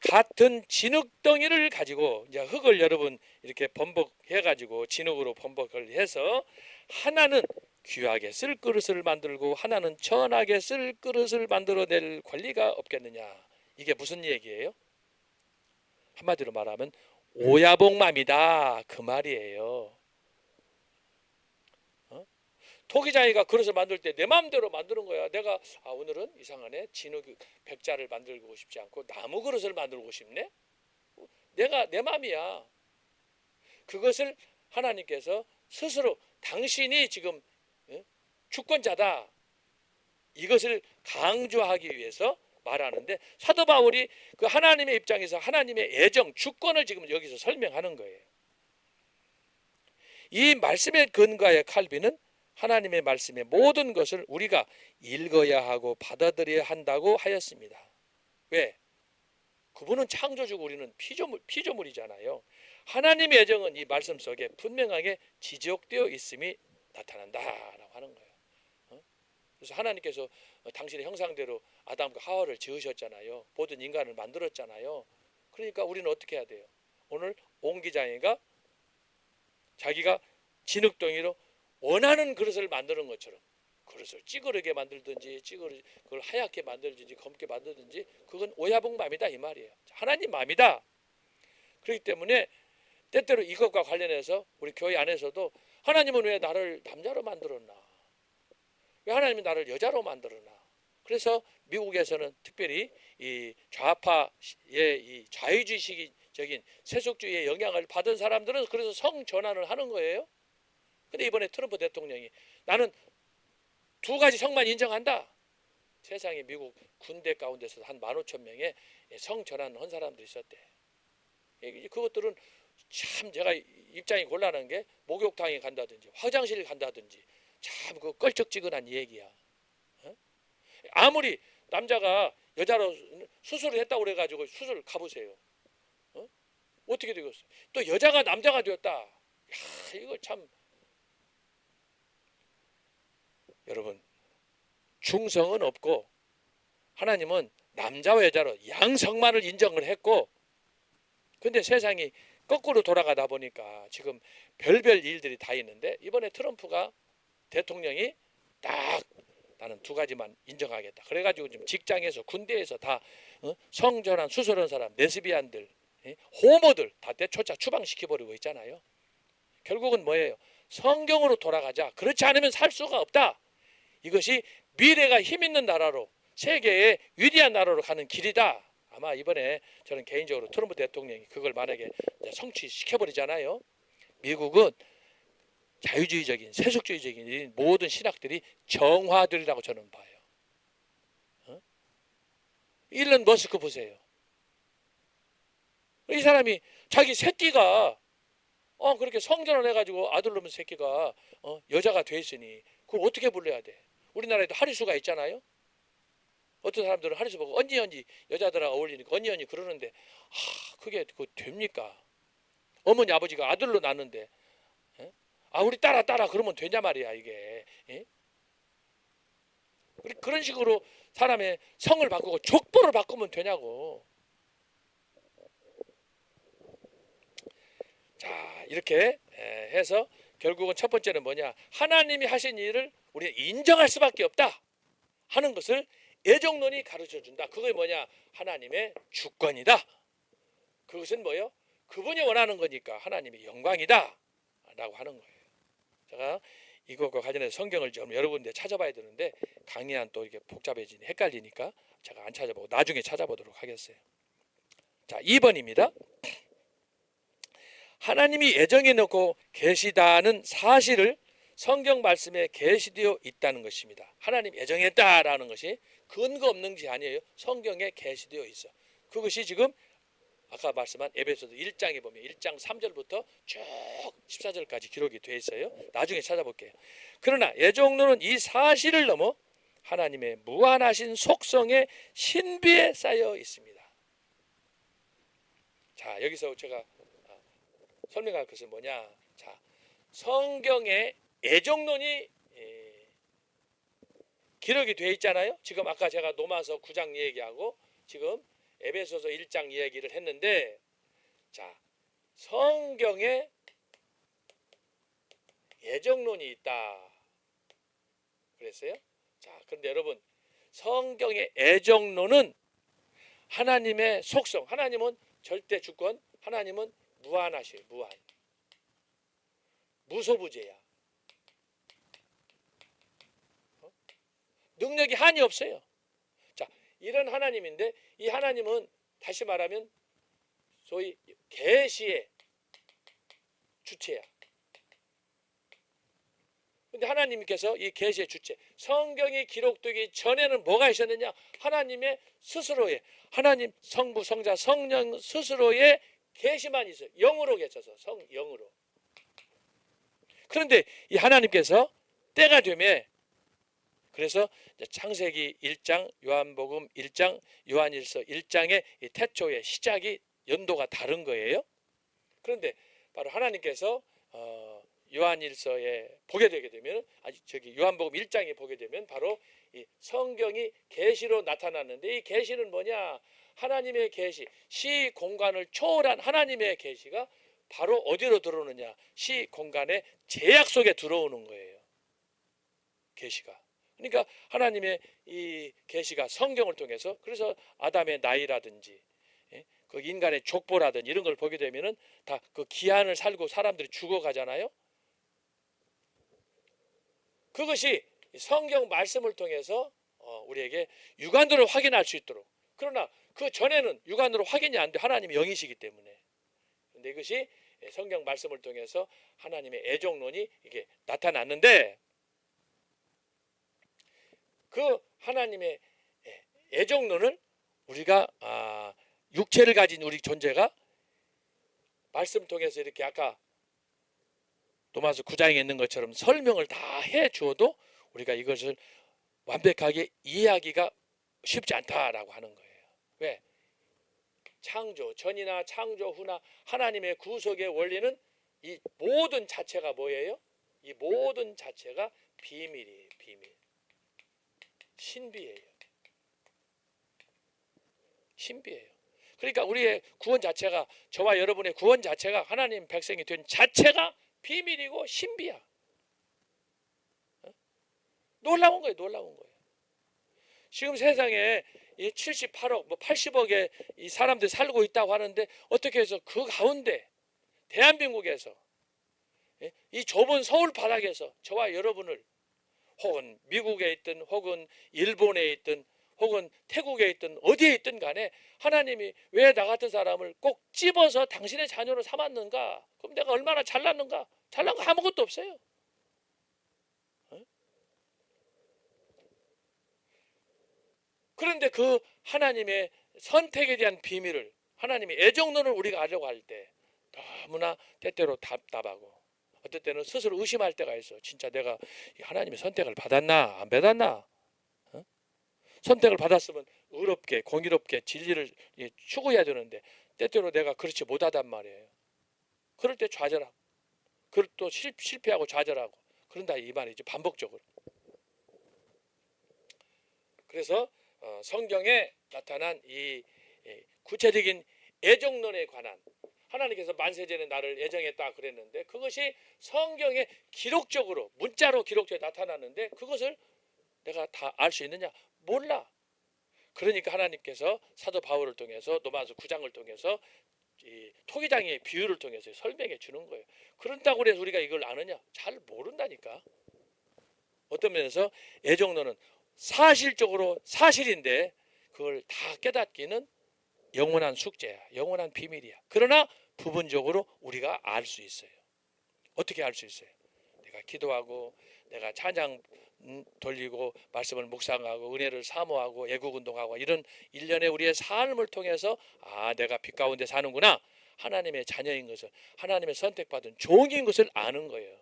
같은 진흙덩이를 가지고 이제 흙을 여러분 이렇게 범벅해 가지고 진흙으로 범벅을 해서 하나는 귀하게 쓸 그릇을 만들고 하나는 천하게 쓸 그릇을 만들어낼 권리가 없겠느냐. 이게 무슨 얘기예요? 한마디로 말하면 오야복맘이다 그 말이에요. 토기장이가 그릇을 만들 때 내 마음대로 만드는 거야. 내가 오늘은 이상하네. 진흙 백자를 만들고 싶지 않고 나무 그릇을 만들고 싶네. 내가 내 마음이야. 그것을 하나님께서 스스로 당신이 지금 주권자다. 이것을 강조하기 위해서 말하는데 사도 바울이 그 하나님의 입장에서 하나님의 애정, 주권을 지금 여기서 설명하는 거예요. 이 말씀의 근거의 칼빈은 하나님의 말씀의 모든 것을 우리가 읽어야 하고 받아들여야 한다고 하였습니다. 왜? 그분은 창조주고 우리는 피조물이잖아요. 하나님의 애정은 이 말씀 속에 분명하게 지적되어 있음이 나타난다라고 하는 거예요. 그래서 하나님께서 당신의 형상대로 아담과 하와를 지으셨잖아요. 모든 인간을 만들었잖아요. 그러니까 우리는 어떻게 해야 돼요? 오늘 옹기장이가 자기가 진흙덩이로 원하는 그릇을 만드는 것처럼 그릇을 찌그러게 만들든지 그걸 하얗게 만들든지 검게 만들든지 그건 오야복 마음이다 이 말이에요. 하나님 마음이다. 그렇기 때문에 때때로 이것과 관련해서 우리 교회 안에서도 하나님은 왜 나를 남자로 만들었나? 왜 하나님이 나를 여자로 만들었나? 그래서 미국에서는 특별히 이 좌파의 이 자유주의적인 세속주의의 영향을 받은 사람들은 그래서 성 전환을 하는 거예요. 근데 이번에 트럼프 대통령이 나는 두 가지 성만 인정한다. 세상에 미국 군대 가운데서 한 15,000명의 성 전환한 사람들이 있었대. 그것들은 참 제가 입장이 곤란한 게 목욕탕에 간다든지 화장실 간다든지 참 그 껄쩍지근한 얘기야. 아무리 남자가 여자로 수술을 했다고 그래가지고 수술 가보세요. 어떻게 되겠어요? 또 여자가 남자가 되었다. 야, 이거 참 여러분 중성은 없고 하나님은 남자와 여자로 양성만을 인정을 했고 근데 세상이 거꾸로 돌아가다 보니까 지금 별별 일들이 다 있는데 이번에 트럼프가 대통령이 딱 나는 두 가지만 인정하겠다. 그래가지고 지금 직장에서 군대에서 다 성전환 수술한 사람 레즈비안들 호모들 다 내쫓아 추방시켜버리고 있잖아요. 결국은 뭐예요? 성경으로 돌아가자. 그렇지 않으면 살 수가 없다. 이것이 미래가 힘있는 나라로 세계의 위대한 나라로 가는 길이다. 아마 이번에 저는 개인적으로 트럼프 대통령이 그걸 만약에 성취시켜버리잖아요. 미국은 자유주의적인 세속주의적인 모든 신학들이 정화되리라고 저는 봐요. 일론 머스크 보세요. 이 사람이 자기 새끼가 그렇게 성전을 해가지고 아들 놈의 새끼가 여자가 돼 있으니 그걸 어떻게 불러야 돼? 우리나라에도 하리수가 있잖아요. 어떤 사람들은 하리수 보고 언니 여자들하고 어울리니까 언니 그러는데 그게 됩니까? 어머니 아버지가 아들로 낳는데 우리 따라 그러면 되냐 말이야 이게. 그런 식으로 사람의 성을 바꾸고 족보를 바꾸면 되냐고. 자 이렇게 해서 결국은 첫 번째는 뭐냐? 하나님이 하신 일을 우리는 인정할 수밖에 없다 하는 것을 애정론이 가르쳐준다. 그게 뭐냐? 하나님의 주권이다. 그것은 뭐예요? 그분이 원하는 거니까 하나님의 영광이다 라고 하는 거예요. 제가 이것과 관련해서 성경을 좀 여러 군데 찾아봐야 되는데 강의한 또 이렇게 복잡해지니 헷갈리니까 제가 안 찾아보고 나중에 찾아보도록 하겠어요. 자 2번입니다. 하나님이 애정해 놓고 계시다는 사실을 성경 말씀에 계시되어 있다는 것입니다. 하나님 애정했다라는 것이 근거 없는 것이 아니에요. 성경에 계시되어 있어. 그것이 지금 아까 말씀한 에베소서 1장에 보면 1장 3절부터 쭉 14절까지 기록이 되어 있어요. 나중에 찾아볼게요. 그러나 애정론은 이 사실을 넘어 하나님의 무한하신 속성의 신비에 쌓여 있습니다. 자, 여기서 제가 설명할 것은 뭐냐? 자, 성경에 애정론이 기록이 되어 있잖아요. 지금 아까 제가 로마서 9장 얘기하고 지금 에베소서 1장 얘기를 했는데, 자, 성경에 애정론이 있다 그랬어요. 자, 그런데 여러분, 성경의 애정론은 하나님의 속성, 하나님은 절대 주권, 하나님은 무한하셔요. 무한, 무소부재야. 능력이 한이 없어요. 자, 이런 하나님인데 이 하나님은 다시 말하면 소위 계시의 주체야. 근데 하나님께서 이 계시의 주체, 성경이 기록되기 전에는 뭐가 있었느냐? 하나님의 스스로의, 하나님 성부 성자 성령 스스로의 계시만 있어요. 영으로 계셔서, 성영으로. 그런데 이 하나님께서 때가 되면, 그래서 창세기 1장, 요한복음 1장, 요한일서 1장의 이 태초의 시작이 연도가 다른 거예요. 그런데 바로 하나님께서 요한일서에 보게 되게 되면, 요한복음 1장에 보게 되면 바로 이 성경이 계시로 나타났는데, 이 계시는 뭐냐? 하나님의 계시, 시 공간을 초월한 하나님의 계시가 바로 어디로 들어오느냐? 시 공간의 제약 속에 들어오는 거예요. 계시가. 그러니까 하나님의 이 계시가 성경을 통해서, 그래서 아담의 나이라든지 그 인간의 족보라든지 이런 걸 보게 되면은 다 그 기한을 살고 사람들이 죽어가잖아요. 그것이 성경 말씀을 통해서 우리에게 육안으로 확인할 수 있도록. 그러나 그 전에는 육안으로 확인이 안 돼. 하나님이 영이시기 때문에. 그런데 이것이 성경 말씀을 통해서 하나님의 애정론이 이게 나타났는데, 그 하나님의 애정론을 우리가 육체를 가진 우리 존재가 말씀 통해서 이렇게 아까 로마서 9장에 있는 것처럼 설명을 다 해주어도 우리가 이것을 완벽하게 이해하기가 쉽지 않다라고 하는 거예요. 왜? 창조 전이나 창조 후나 하나님의 구속의 원리는 이 모든 자체가 뭐예요? 이 모든 자체가 비밀이에요. 비밀. 신비예요. 신비예요. 그러니까 우리의 구원 자체가, 저와 여러분의 구원 자체가, 하나님 백성이 된 자체가 비밀이고 신비야. 놀라운 거예요. 놀라운 거예요. 지금 세상에 이 78억, 80억의 이 사람들이 살고 있다고 하는데, 어떻게 해서 그 가운데 대한민국에서 이 좁은 서울 바닥에서 저와 여러분을, 혹은 미국에 있든 혹은 일본에 있든 혹은 태국에 있든 어디에 있든 간에 하나님이 왜 나 같은 사람을 꼭 집어서 당신의 자녀로 삼았는가? 그럼 내가 얼마나 잘났는가? 잘난 거 아무것도 없어요. 그런데 그 하나님의 선택에 대한 비밀을, 하나님의 애정론을 우리가 알려고 할 때 너무나 때때로 답답하고, 어떨 때는 스스로 의심할 때가 있어. 진짜 내가 하나님의 선택을 받았나 안 받았나? 선택을 받았으면 의롭게 공의롭게 진리를 추구해야 되는데 때때로 내가 그렇지 못하단 말이에요. 그럴 때 좌절하고, 그럴 또 실패하고 좌절하고 그런다 이 말이죠. 반복적으로. 그래서 성경에 나타난 이 구체적인 애정론에 관한, 하나님께서 만세전에 나를 애정했다 그랬는데, 그것이 성경에 기록적으로 문자로 기록되어 나타났는데 그것을 내가 다 알 수 있느냐? 몰라. 그러니까 하나님께서 사도 바울을 통해서 로마서 9장을 통해서 이 토기장의 비유를 통해서 설명해 주는 거예요. 그런다고 해서 우리가 이걸 아느냐? 잘 모른다니까. 어떤 면에서 애정론은 사실적으로 사실인데 그걸 다 깨닫기는 영원한 숙제야. 영원한 비밀이야. 그러나 부분적으로 우리가 알 수 있어요. 어떻게 알 수 있어요? 내가 기도하고 내가 찬양 돌리고 말씀을 묵상하고 은혜를 사모하고 애국운동하고 이런 일련의 우리의 삶을 통해서 내가 빛 가운데 사는구나, 하나님의 자녀인 것을, 하나님의 선택받은 종인 것을 아는 거예요.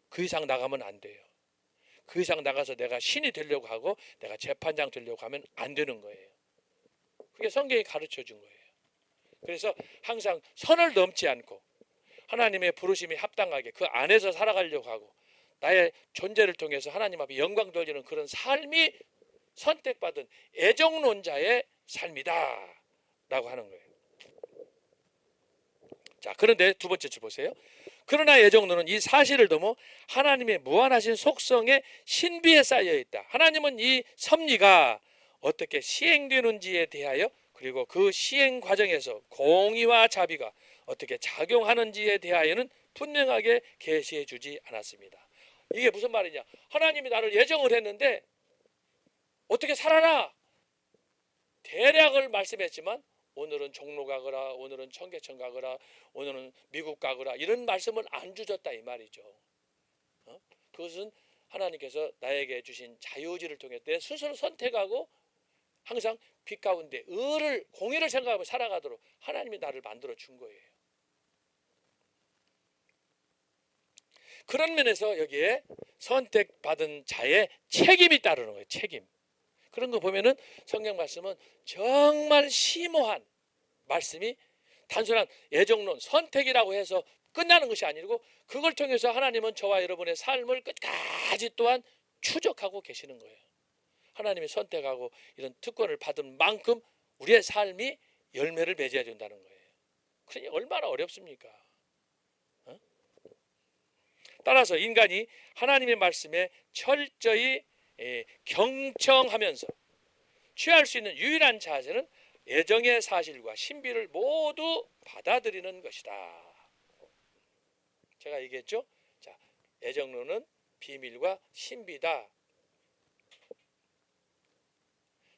그 이상 나가면 안 돼요. 그 이상 나가서 내가 신이 되려고 하고 내가 재판장 되려고 하면 안 되는 거예요. 그게 성경이 가르쳐 준 거예요. 그래서 항상 선을 넘지 않고 하나님의 부르심이 합당하게 그 안에서 살아가려고 하고 나의 존재를 통해서 하나님 앞에 영광 돌리는 그런 삶이 선택받은 애정론자의 삶이다 라고 하는 거예요. 자, 그런데 두 번째 줄 보세요. 그러나 애정론은 이 사실을 넘어 하나님의 무한하신 속성의 신비에 쌓여 있다. 하나님은 이 섭리가 어떻게 시행되는지에 대하여, 그리고 그 시행 과정에서 공의와 자비가 어떻게 작용하는지에 대하여는 분명하게 계시해 주지 않았습니다. 이게 무슨 말이냐? 하나님이 나를 예정을 했는데 어떻게 살아라 대략을 말씀했지만 오늘은 종로 가거라, 오늘은 청계천 가거라, 오늘은 미국 가거라, 이런 말씀을 안 주셨다 이 말이죠. 그것은 하나님께서 나에게 주신 자유의지를 통해 내 스스로 선택하고 항상 빛 가운데 공의를 생각하며 살아가도록 하나님이 나를 만들어 준 거예요. 그런 면에서 여기에 선택받은 자의 책임이 따르는 거예요. 책임. 그런 거 보면은 성경 말씀은 정말 심오한 말씀이 단순한 애정론, 선택이라고 해서 끝나는 것이 아니고 그걸 통해서 하나님은 저와 여러분의 삶을 끝까지 또한 추적하고 계시는 거예요. 하나님이 선택하고 이런 특권을 받은 만큼 우리의 삶이 열매를 맺어야 된다는 거예요. 그러니 얼마나 어렵습니까? 따라서 인간이 하나님의 말씀에 철저히 경청하면서 취할 수 있는 유일한 자세는 애정의 사실과 신비를 모두 받아들이는 것이다. 제가 얘기했죠? 자, 애정론은 비밀과 신비다.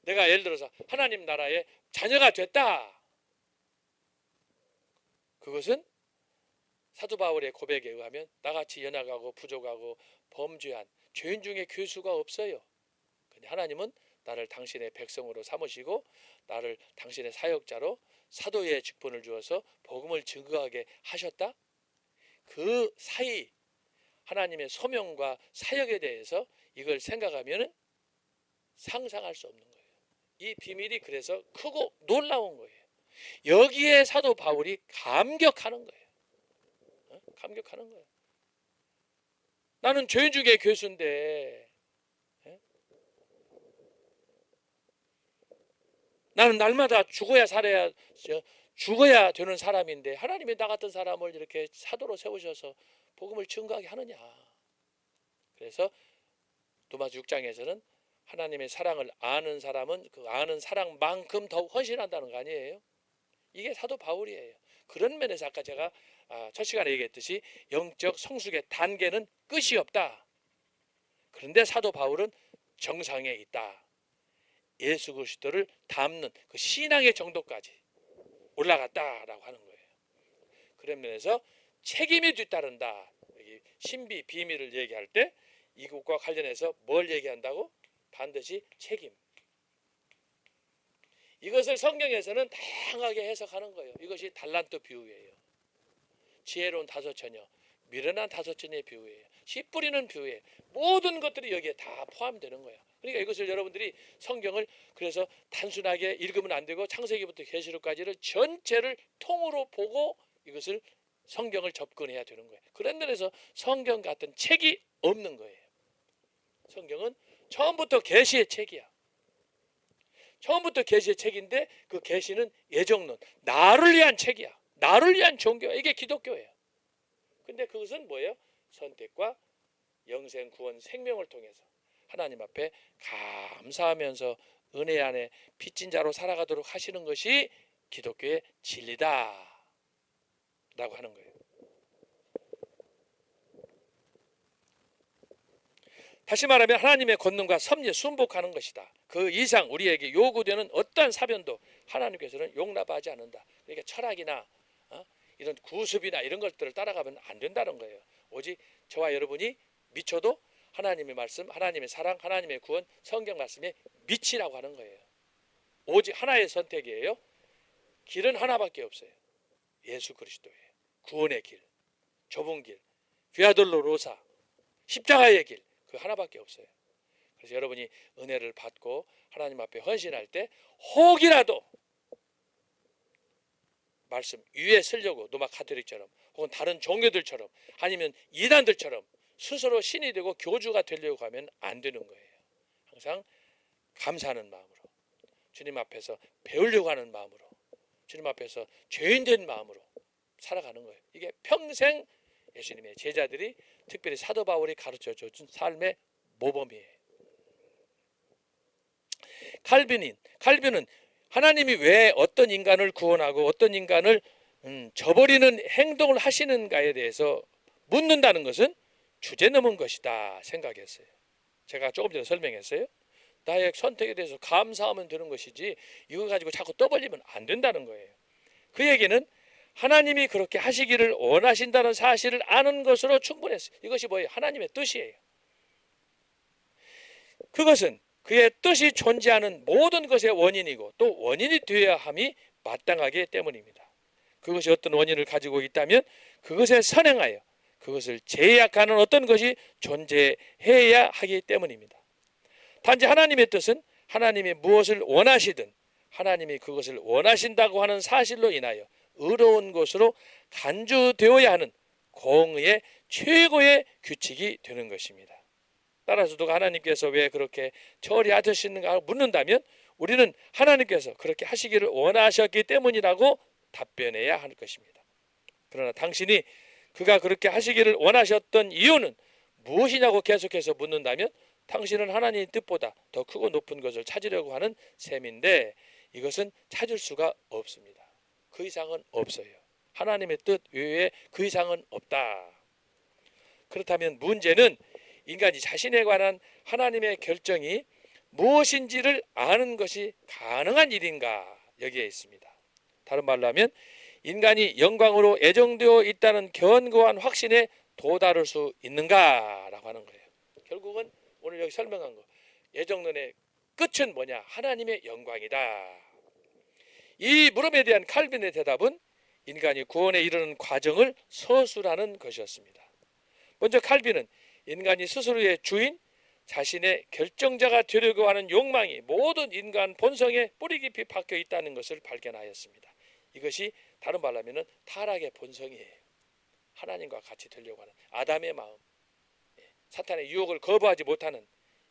내가 예를 들어서 하나님 나라의 자녀가 됐다. 그것은 사도 바울의 고백에 의하면 나같이 연약하고 부족하고 범죄한 죄인 중에 교수가 없어요. 근데 하나님은 나를 당신의 백성으로 삼으시고 나를 당신의 사역자로 사도의 직분을 주어서 복음을 증거하게 하셨다. 그 사이 하나님의 소명과 사역에 대해서 이걸 생각하면 상상할 수 없는 거예요. 이 비밀이 그래서 크고 놀라운 거예요. 여기에 사도 바울이 감격하는 거예요. 감격하는 거예요. 나는 죄인 중에 교수인데, 나는 날마다 죽어야 되는 사람인데 하나님이 나 같은 사람을 이렇게 사도로 세우셔서 복음을 증거하게 하느냐. 그래서 로마서 6장에서는 하나님의 사랑을 아는 사람은 그 아는 사랑만큼 더욱 헌신한다는 거 아니에요? 이게 사도 바울이에요. 그런 면에서 아까 제가 첫 시간에 얘기했듯이 영적 성숙의 단계는 끝이 없다. 그런데 사도 바울은 정상에 있다. 예수 그리스도를 닮는 그 신앙의 정도까지 올라갔다라고 하는 거예요. 그런 면에서 책임이 뒤따른다. 여기 신비 비밀을 얘기할 때 이것과 관련해서 뭘 얘기한다고? 반드시 책임. 이것을 성경에서는 다양하게 해석하는 거예요. 이것이 달란트 비유예요. 지혜로운 다섯 처녀, 미련한 다섯 처녀의 비유예요. 씨 뿌리는 비유예요. 모든 것들이 여기에 다 포함되는 거예요. 그러니까 이것을 여러분들이 성경을 그래서 단순하게 읽으면 안 되고 창세기부터 계시록까지를 전체를 통으로 보고 이것을 성경을 접근해야 되는 거예요. 그런 면에서 성경 같은 책이 없는 거예요. 성경은 처음부터 계시의 책이야. 처음부터 계시의 책인데 그 계시는 예정론, 나를 위한 책이야. 나를 위한 종교야. 이게 기독교예요. 근데 그것은 뭐예요? 선택과 영생, 구원, 생명을 통해서 하나님 앞에 감사하면서 은혜 안에 빚진 자로 살아가도록 하시는 것이 기독교의 진리다 라고 하는 거예요. 다시 말하면 하나님의 권능과 섭리에 순복하는 것이다. 그 이상 우리에게 요구되는 어떠한 사변도 하나님께서는 용납하지 않는다. 그러니까 철학이나 이런 구습이나 이런 것들을 따라가면 안 된다는 거예요. 오직 저와 여러분이 미쳐도 하나님의 말씀, 하나님의 사랑, 하나님의 구원, 성경 말씀에 미치라고 하는 거예요. 오직 하나의 선택이에요. 길은 하나밖에 없어요. 예수 그리스도의 구원의 길, 좁은 길, 비아돌로로사, 십자가의 길, 그 하나밖에 없어요. 그래서 여러분이 은혜를 받고 하나님 앞에 헌신할 때 혹이라도 말씀 위에 쓰려고 노마 카톨릭처럼 혹은 다른 종교들처럼 아니면 이단들처럼 스스로 신이 되고 교주가 되려고 하면 안 되는 거예요. 항상 감사하는 마음으로, 주님 앞에서 배우려고 하는 마음으로, 주님 앞에서 죄인된 마음으로 살아가는 거예요. 이게 평생 예수님의 제자들이, 특별히 사도 바울이 가르쳐준 삶의 모범이에요. 칼빈은 하나님이 왜 어떤 인간을 구원하고 어떤 인간을 저버리는 행동을 하시는가에 대해서 묻는다는 것은 주제넘은 것이다 생각했어요. 제가 조금 전에 설명했어요. 나의 선택에 대해서 감사하면 되는 것이지 이거 가지고 자꾸 떠벌리면 안 된다는 거예요. 그 얘기는 하나님이 그렇게 하시기를 원하신다는 사실을 아는 것으로 충분했어요. 이것이 뭐예요? 하나님의 뜻이에요. 그것은 그의 뜻이 존재하는 모든 것의 원인이고 또 원인이 되어야 함이 마땅하기 때문입니다. 그것이 어떤 원인을 가지고 있다면 그것에 선행하여 그것을 제약하는 어떤 것이 존재해야 하기 때문입니다. 단지 하나님의 뜻은 하나님이 무엇을 원하시든 하나님이 그것을 원하신다고 하는 사실로 인하여 의로운 것으로 간주되어야 하는 공의의 최고의 규칙이 되는 것입니다. 따라서 누가 하나님께서 왜 그렇게 처리하시는가 묻는다면 우리는 하나님께서 그렇게 하시기를 원하셨기 때문이라고 답변해야 할 것입니다. 그러나 당신이 그가 그렇게 하시기를 원하셨던 이유는 무엇이냐고 계속해서 묻는다면 당신은 하나님의 뜻보다 더 크고 높은 것을 찾으려고 하는 셈인데 이것은 찾을 수가 없습니다. 그 이상은 없어요. 하나님의 뜻 외에 그 이상은 없다. 그렇다면 문제는 인간이 자신에 관한 하나님의 결정이 무엇인지를 아는 것이 가능한 일인가 여기에 있습니다. 다른 말로 하면 인간이 영광으로 예정되어 있다는 견고한 확신에 도달할 수 있는가라고 하는 거예요. 결국은 오늘 여기 설명한 거 예정론의 끝은 뭐냐? 하나님의 영광이다. 이 물음에 대한 칼빈의 대답은 인간이 구원에 이르는 과정을 서술하는 것이었습니다. 먼저 칼빈은 인간이 스스로의 주인, 자신의 결정자가 되려고 하는 욕망이 모든 인간 본성에 뿌리 깊이 박혀 있다는 것을 발견하였습니다. 이것이 다른 말로 하면 타락의 본성이에요. 하나님과 같이 되려고 하는 아담의 마음, 사탄의 유혹을 거부하지 못하는,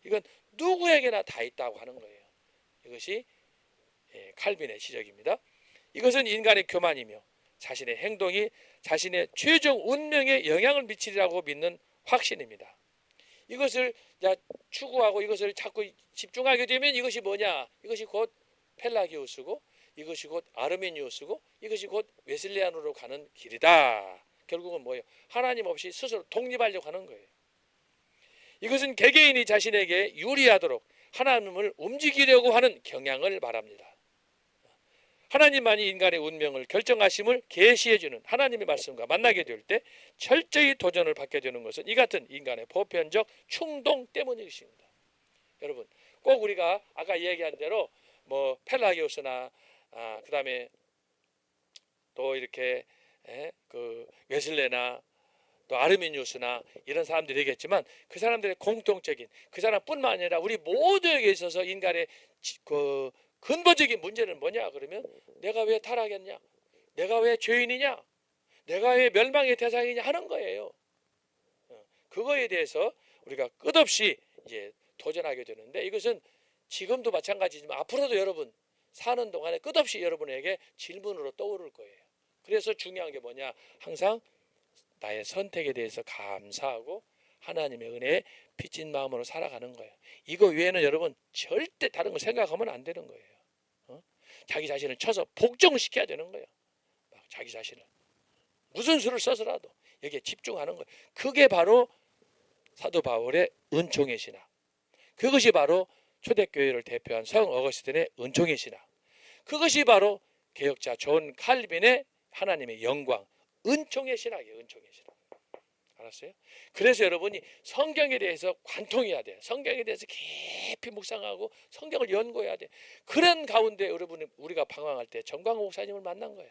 이건 누구에게나 다 있다고 하는 거예요. 이것이 칼빈의 지적입니다. 이것은 인간의 교만이며 자신의 행동이 자신의 최종 운명에 영향을 미치리라고 믿는 확신입니다. 이것을 추구하고 이것을 자꾸 집중하게 되면 이것이 뭐냐? 이것이 곧 펠라기우스고 이것이 곧 아르미니우스고 이것이 곧 웨슬리안으로 가는 길이다. 결국은 뭐예요? 하나님 없이 스스로 독립하려고 하는 거예요. 이것은 개개인이 자신에게 유리하도록 하나님을 움직이려고 하는 경향을 말합니다. 하나님만이 인간의 운명을 결정하심을 계시해주는 하나님의 말씀과 만나게 될 때 철저히 도전을 받게 되는 것은 이 같은 인간의 보편적 충동 때문이십니다. 여러분, 꼭 우리가 아까 이야기한 대로 뭐 펠라기우스나 그다음에 또 이렇게 그 웨슬레나 또 아르미니우스나 이런 사람들이 얘기했지만 그 사람들의 공통적인, 그 사람뿐만 아니라 우리 모두에게 있어서 인간의 그 근본적인 문제는 뭐냐 그러면 내가 왜 타락했냐, 내가 왜 죄인이냐, 내가 왜 멸망의 대상이냐 하는 거예요. 그거에 대해서 우리가 끝없이 이제 도전하게 되는데 이것은 지금도 마찬가지지만 앞으로도 여러분 사는 동안에 끝없이 여러분에게 질문으로 떠오를 거예요. 그래서 중요한 게 뭐냐, 항상 나의 선택에 대해서 감사하고 하나님의 은혜에 빚진 마음으로 살아가는 거예요. 이거 외에는 여러분 절대 다른 거 생각하면 안 되는 거예요. 자기 자신을 쳐서 복종시켜야 되는 거예요. 자기 자신을 무슨 수를 써서라도 여기에 집중하는 거예요. 그게 바로 사도 바울의 은총의 신앙, 그것이 바로 초대교회를 대표한 성 어거스틴의 은총의 신앙, 그것이 바로 개혁자 존 칼빈의 하나님의 영광, 은총의 신학이에요. 은총의 신학. 알았어요? 그래서 여러분이 성경에 대해서 관통해야 돼요. 성경에 대해서 깊이 묵상하고 성경을 연구해야 돼. 그런 가운데 여러분이 우리가 방황할 때 정광호 목사님을 만난 거야.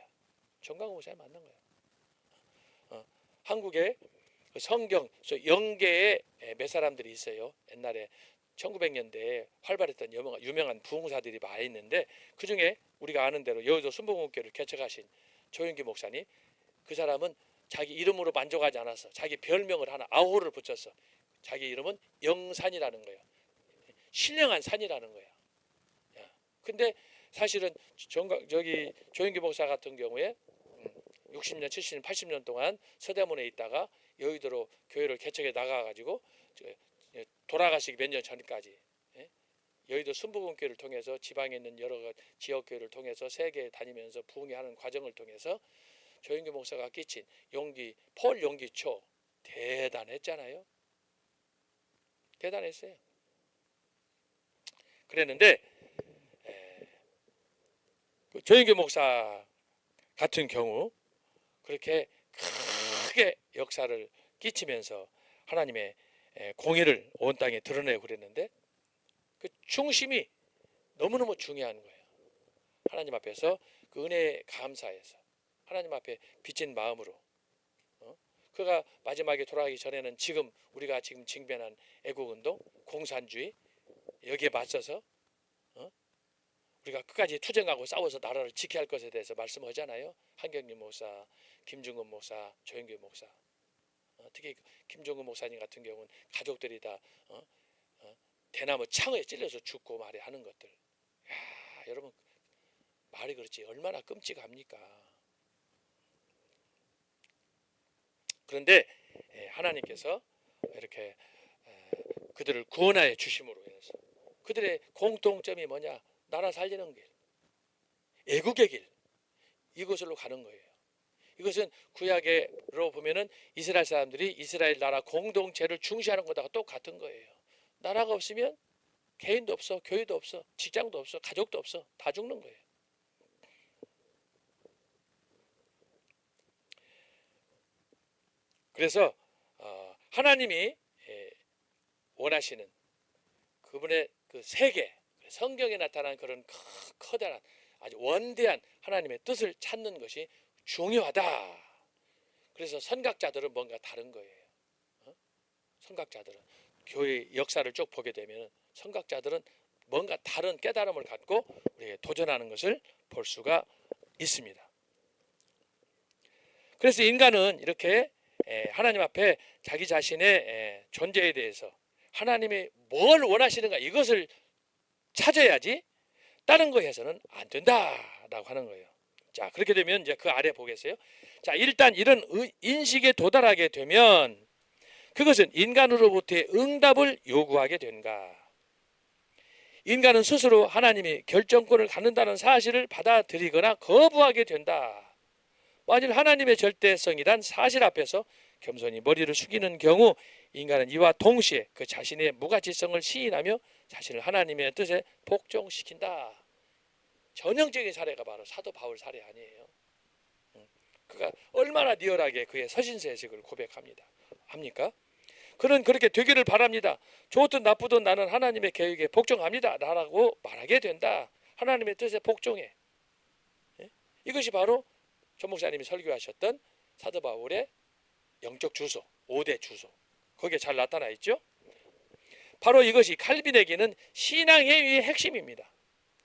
정광호 목사님 만난 거야. 한국에 성경 영계에 몇 사람들이 있어요. 옛날에 1900년대에 활발했던 유명한 부흥사들이 많이 있는데 그 중에 우리가 아는 대로 여의도 순복음교회를 개척하신 조영기 목사님, 그 사람은 자기 이름으로 만족하지 않아서 자기 별명을 하나 아호를 붙였어. 자기 이름은 영산이라는 거예요. 신령한 산이라는 거야. 근데 사실은 저기 조영기 목사 같은 경우에 60년, 70년, 80년 동안 서대문에 있다가 여의도로 교회를 개척해 나가가지고 돌아가시기 몇 년 전까지 여의도 순복음교회를 통해서 지방에 있는 여러 지역교회를 통해서 세계에 다니면서 부흥하는 과정을 통해서 조영기 목사가 끼친 용기, 폴 용기초 대단했잖아요. 대단했어요. 그랬는데 조영기 목사 같은 경우 그렇게 크게 역사를 끼치면서 하나님의 공의를 온 땅에 드러내고 그랬는데 그 중심이 너무너무 중요한 거예요. 하나님 앞에서 그 은혜에 감사해서 하나님 앞에 빚진 마음으로 그가 마지막에 돌아가기 전에는 지금 우리가 지금 징변한 애국운동, 공산주의 여기에 맞서서 우리가 끝까지 투쟁하고 싸워서 나라를 지켜야 할 것에 대해서 말씀하잖아요. 한경림 목사, 김중근 목사, 조영기 목사. 특히 김종근 목사님 같은 경우는 가족들이 다 대나무 창에 찔려서 죽고 말이 하는 것들. 야, 여러분 말이 그렇지 얼마나 끔찍합니까? 그런데 하나님께서 이렇게 그들을 구원하여 주심으로 인해서 그들의 공통점이 뭐냐? 나라 살리는 길, 애국의 길, 이곳으로 가는 거예요. 이것은 구약으로 보면은 이스라엘 사람들이 이스라엘 나라 공동체를 중시하는 것과 똑같은 거예요. 나라가 없으면 개인도 없어, 교회도 없어, 직장도 없어, 가족도 없어, 다 죽는 거예요. 그래서 하나님이 원하시는 그분의 그 세계, 성경에 나타난 그런 커다란 아주 원대한 하나님의 뜻을 찾는 것이 중요하다. 그래서 선각자들은 뭔가 다른 거예요. 선각자들은 교회 역사를 쭉 보게 되면 선각자들은 뭔가 다른 깨달음을 갖고 우리에게 도전하는 것을 볼 수가 있습니다. 그래서 인간은 이렇게 하나님 앞에 자기 자신의 존재에 대해서 하나님이 뭘 원하시는가 이것을 찾아야지 다른 거 해서는 안 된다라고 하는 거예요. 자, 그렇게 되면 이제 그 아래 보겠어요. 자, 일단 이런 인식에 도달하게 되면 그것은 인간으로부터의 응답을 요구하게 된가. 인간은 스스로 하나님이 결정권을 갖는다는 사실을 받아들이거나 거부하게 된다. 만일 하나님의 절대성이란 사실 앞에서 겸손히 머리를 숙이는 경우 인간은 이와 동시에 그 자신의 무가치성을 시인하며 자신을 하나님의 뜻에 복종시킨다. 전형적인 사례가 바로 사도 바울 사례 아니에요. 그가 얼마나 리얼하게 그의 서신서의식을 고백합니다. 합니까? 그는 그렇게 되기를 바랍니다. 좋든 나쁘든 나는 하나님의 계획에 복종합니다. 라고 말하게 된다. 하나님의 뜻에 복종해. 이것이 바로 전 목사님이 설교하셨던 사도 바울의 영적 주소, 5대 주소. 거기에 잘 나타나 있죠. 바로 이것이 칼빈에게는 신앙행위의 핵심입니다.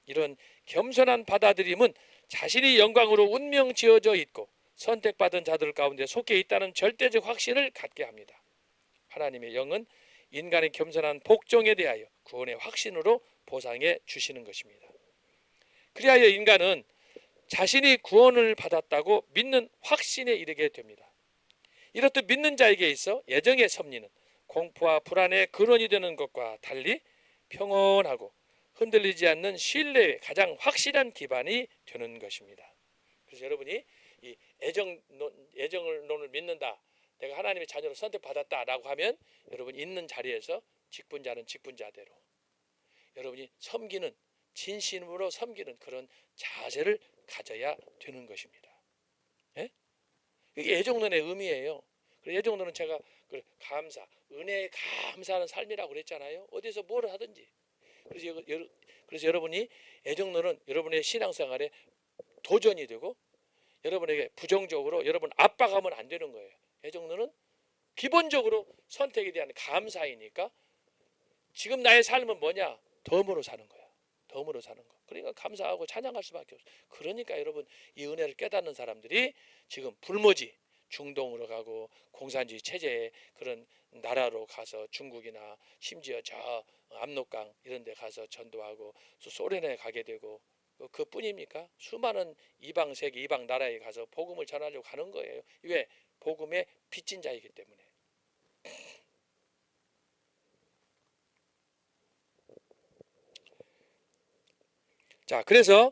이런 겸손한 받아들임은 자신이 영광으로 운명 지어져 있고 선택받은 자들 가운데 속해 있다는 절대적 확신을 갖게 합니다. 하나님의 영은 인간의 겸손한 복종에 대하여 구원의 확신으로 보상해 주시는 것입니다. 그리하여 인간은 자신이 구원을 받았다고 믿는 확신에 이르게 됩니다. 이렇듯 믿는 자에게 있어 예정의 섭리는 공포와 불안의 근원이 되는 것과 달리 평온하고 흔들리지 않는 신뢰의 가장 확실한 기반이 되는 것입니다. 그래서 여러분이 이 애정론을 믿는다, 내가 하나님의 자녀로 선택받았다라고 하면 여러분 있는 자리에서 직분자는 직분자대로 여러분이 섬기는 진심으로 섬기는 그런 자세를 가져야 되는 것입니다. 예? 이게 애정론의 의미예요. 애정론은 제가 감사, 은혜에 감사하는 삶이라고 그랬잖아요. 어디서 뭘 하든지. 그래서 여러분이 애정론은 여러분의 신앙생활에 도전이 되고 여러분에게 부정적으로 여러분 압박하면 안 되는 거예요. 애정론은 기본적으로 선택에 대한 감사이니까 지금 나의 삶은 뭐냐? 덤으로 사는 거야. 덤으로 사는 거. 그러니까 감사하고 찬양할 수밖에 없어. 그러니까 여러분 이 은혜를 깨닫는 사람들이 지금 불모지 중동으로 가고 공산주의 체제의 그런 나라로 가서 중국이나 심지어 저 압록강 이런 데 가서 전도하고 소련에 가게 되고 그뿐입니까? 수많은 이방 세계 이방 나라에 가서 복음을 전하려고 가는 거예요. 왜? 복음의 빚진 자이기 때문에. 자, 그래서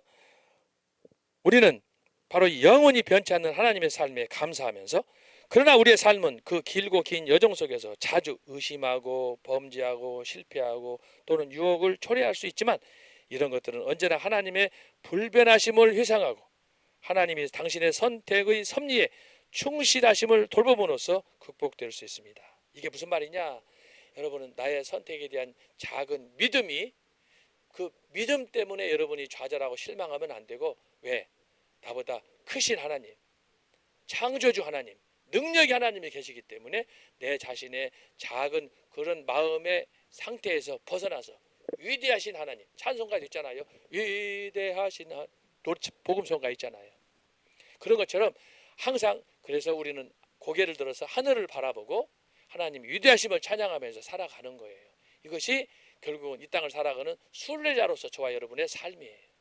우리는 바로 영원히 변치 않는 하나님의 삶에 감사하면서 그러나 우리의 삶은 그 길고 긴 여정 속에서 자주 의심하고 범죄하고 실패하고 또는 유혹을 초래할 수 있지만 이런 것들은 언제나 하나님의 불변하심을 회상하고 하나님이 당신의 선택의 섭리에 충실하심을 돌봄으로써 극복될 수 있습니다. 이게 무슨 말이냐? 여러분은 나의 선택에 대한 작은 믿음이 그 믿음 때문에 여러분이 좌절하고 실망하면 안 되고 왜? 나보다 크신 하나님, 창조주 하나님, 능력이 하나님이 계시기 때문에 내 자신의 작은 그런 마음의 상태에서 벗어나서 위대하신 하나님, 찬송가도 있잖아요. 위대하신 하나님, 복음성가 있잖아요. 그런 것처럼 항상 그래서 우리는 고개를 들어서 하늘을 바라보고 하나님 위대하심을 찬양하면서 살아가는 거예요. 이것이 결국은 이 땅을 살아가는 순례자로서 저와 여러분의 삶이에요.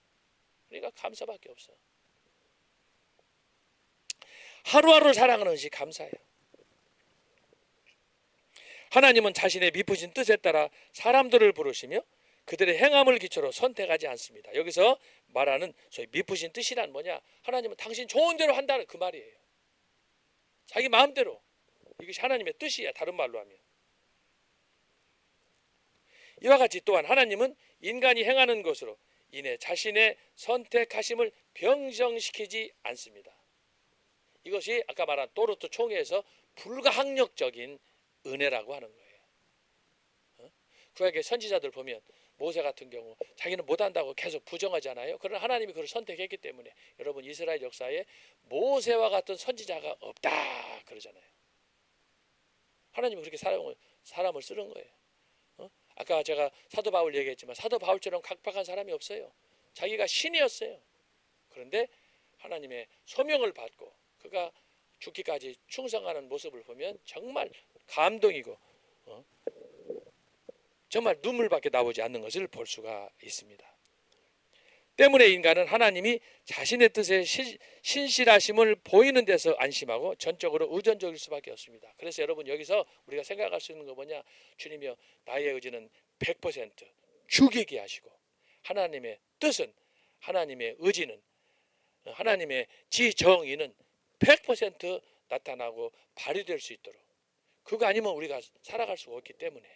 그러니까 감사밖에 없어. 하루하루 살아가는 것이 감사예요. 하나님은 자신의 미쁘신 뜻에 따라 사람들을 부르시며 그들의 행함을 기초로 선택하지 않습니다. 여기서 말하는 소위 미쁘신 뜻이란 뭐냐? 하나님은 당신 좋은 대로 한다는 그 말이에요. 자기 마음대로. 이것이 하나님의 뜻이야. 다른 말로 하면. 이와 같이 또한 하나님은 인간이 행하는 것으로 인해 자신의 선택하심을 변경시키지 않습니다. 이것이 아까 말한 또르트 총회에서 불가항력적인 은혜라고 하는 거예요. 구약의 선지자들 보면 모세 같은 경우 자기는 못한다고 계속 부정하잖아요. 그러나 하나님이 그를 선택했기 때문에 여러분 이스라엘 역사에 모세와 같은 선지자가 없다 그러잖아요. 하나님이 그렇게 사람을 쓰는 거예요. 아까 제가 사도 바울 얘기했지만 사도 바울처럼 각박한 사람이 없어요. 자기가 신이었어요. 그런데 하나님의 소명을 받고 그가 죽기까지 충성하는 모습을 보면 정말 감동이고 정말 눈물밖에 나오지 않는 것을 볼 수가 있습니다. 때문에 인간은 하나님이 자신의 뜻에 신실하심을 보이는 데서 안심하고 전적으로 의존적일 수밖에 없습니다. 그래서 여러분 여기서 우리가 생각할 수 있는 거 뭐냐? 주님이여 나의 의지는 100% 죽이게 하시고 하나님의 뜻은 하나님의 의지는 하나님의 지정의는 100% 나타나고 발휘될 수 있도록 그거 아니면 우리가 살아갈 수가 없기 때문에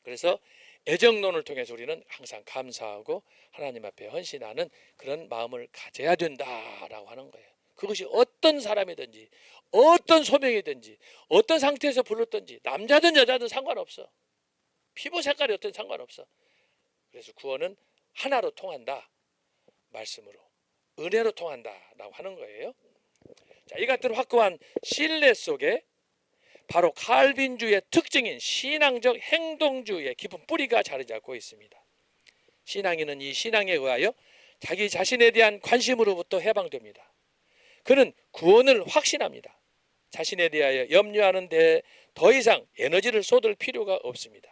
그래서 애정론을 통해서 우리는 항상 감사하고 하나님 앞에 헌신하는 그런 마음을 가져야 된다라고 하는 거예요. 그것이 어떤 사람이든지 어떤 소명이든지 어떤 상태에서 불렀든지 남자든 여자든 상관없어. 피부 색깔이 어떤 상관없어. 그래서 구원은 하나로 통한다. 말씀으로 은혜로 통한다라고 하는 거예요. 자, 이 같은 확고한 신뢰 속에 바로 칼빈주의 특징인 신앙적 행동주의의 깊은 뿌리가 자리 잡고 있습니다. 신앙인은 이 신앙에 의하여 자기 자신에 대한 관심으로부터 해방됩니다. 그는 구원을 확신합니다. 자신에 대하여 염려하는 데 더 이상 에너지를 쏟을 필요가 없습니다.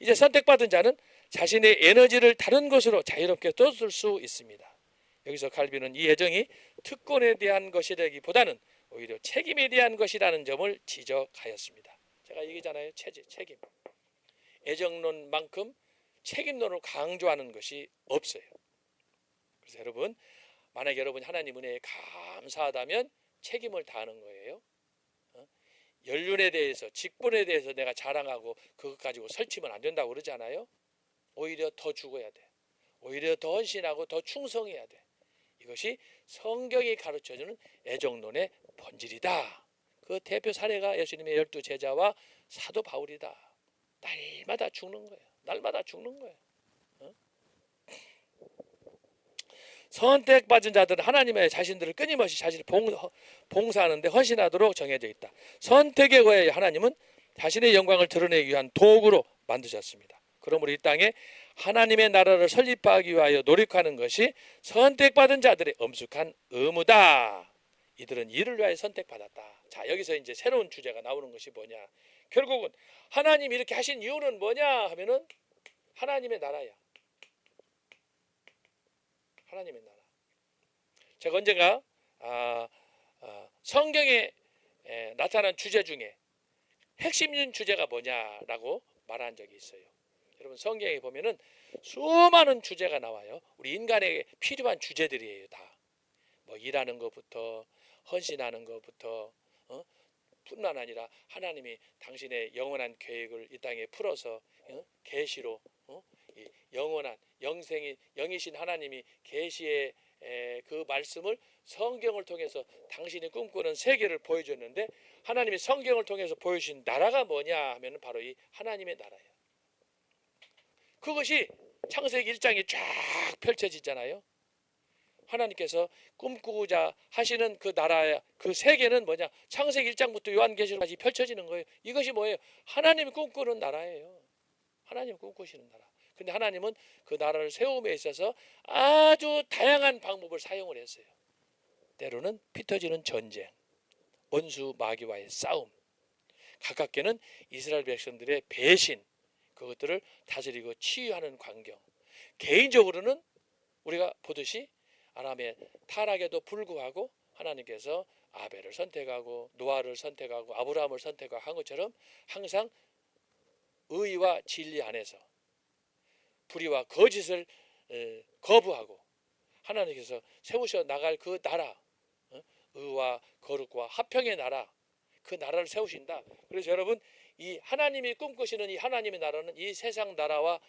이제 선택받은 자는 자신의 에너지를 다른 것으로 자유롭게 쏟을 수 있습니다. 여기서 칼빈은 이 애정이 특권에 대한 것이라기보다는 오히려 책임에 대한 것이라는 점을 지적하였습니다. 제가 얘기잖아요. 책임. 애정론만큼 책임론을 강조하는 것이 없어요. 그래서 여러분 만약에 여러분이 하나님 은혜에 감사하다면 책임을 다하는 거예요. 연륜에 대해서 직분에 대해서 내가 자랑하고 그것 가지고 설치면 안 된다고 그러잖아요. 오히려 더 죽어야 돼. 오히려 더 헌신하고 더 충성해야 돼. 이것이 성경이 가르쳐주는 애정론의 본질이다. 그 대표 사례가 예수님의 12제자와 사도 바울이다. 날마다 죽는 거예요. 날마다 죽는 거예요. 선택받은 자들은 하나님의 자신들을 끊임없이 자신을 봉사하는데 헌신하도록 정해져 있다. 선택에 의해 하나님은 자신의 영광을 드러내기 위한 도구로 만드셨습니다. 그러므로 이 땅에 하나님의 나라를 설립하기 위하여 노력하는 것이 선택받은 자들의 엄숙한 의무다. 이들은 이를 위하여 선택받았다. 자, 여기서 이제 새로운 주제가 나오는 것이 뭐냐? 결국은 하나님이 이렇게 하신 이유는 뭐냐 하면은 하나님의 나라야. 하나님의 나라. 제가 언젠가 성경에 나타난 주제 중에 핵심 주제가 뭐냐라고 말한 적이 있어요. 여러분 성경에 보면은 수많은 주제가 나와요. 우리 인간에게 필요한 주제들이에요. 다. 뭐 일하는 것부터 헌신하는 것부터 뿐만 아니라 하나님이 당신의 영원한 계획을 이 땅에 풀어서 계시로 이 영원한 영이신 하나님이 계시의 그 말씀을 성경을 통해서 당신이 꿈꾸는 세계를 보여줬는데 하나님이 성경을 통해서 보여주신 나라가 뭐냐 하면 바로 이 하나님의 나라예요. 그것이 창세기 1장에 쫙 펼쳐지잖아요. 하나님께서 꿈꾸고자 하시는 그 나라야, 그 세계는 뭐냐? 창세기 1장부터 요한계시록까지 펼쳐지는 거예요. 이것이 뭐예요? 하나님이 꿈꾸는 나라예요. 하나님 꿈꾸시는 나라. 근데 하나님은 그 나라를 세움에 있어서 아주 다양한 방법을 사용을 했어요. 때로는 피터지는 전쟁, 원수 마귀와의 싸움, 가깝게는 이스라엘 백성들의 배신, 그것들을 다스리고 치유하는 광경. 개인적으로는 우리가 보듯이 아람의 타락에도 불구하고 하나님께서 아벨을 선택하고 노아를 선택하고 아브라함을 선택하고 한 것처럼 항상 의와 진리 안에서 불의와 거짓을 거부하고 하나님께서 세우셔 나갈 그 나라, 의와 거룩과 화평의 나라, 그 나라를 세우신다. 그래서 여러분 이 하나님이 꿈꾸시는 이 하나님의 나라는 이 세상 나라와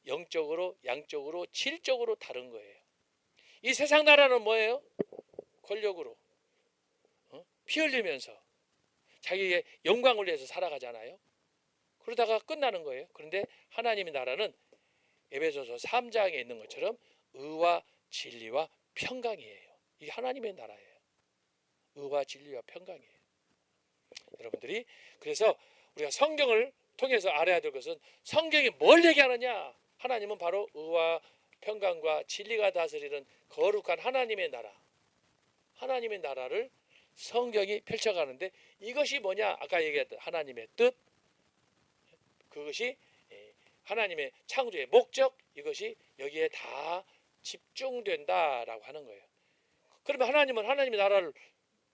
영적으로 양적으로 질적으로 다른 거예요. 이 세상 나라는 뭐예요? 권력으로 피 흘리면서 자기의 영광을 위해서 살아가잖아요. 그러다가 끝나는 거예요. 그런데 하나님의 나라는 에베소서 3장에 있는 것처럼 의와 진리와 평강이에요. 이게 하나님의 나라예요. 의와 진리와 평강이에요. 여러분들이 그래서 우리가 성경을 통해서 알아야 될 것은 성경이 뭘 얘기하느냐? 하나님은 바로 의와 평강과 진리가 다스리는 거룩한 하나님의 나라, 하나님의 나라를 성경이 펼쳐가는데 이것이 뭐냐? 아까 얘기했던 하나님의 뜻, 그것이 하나님의 창조의 목적, 이것이 여기에 다 집중된다라고 하는 거예요. 그러면 하나님은 하나님의 나라를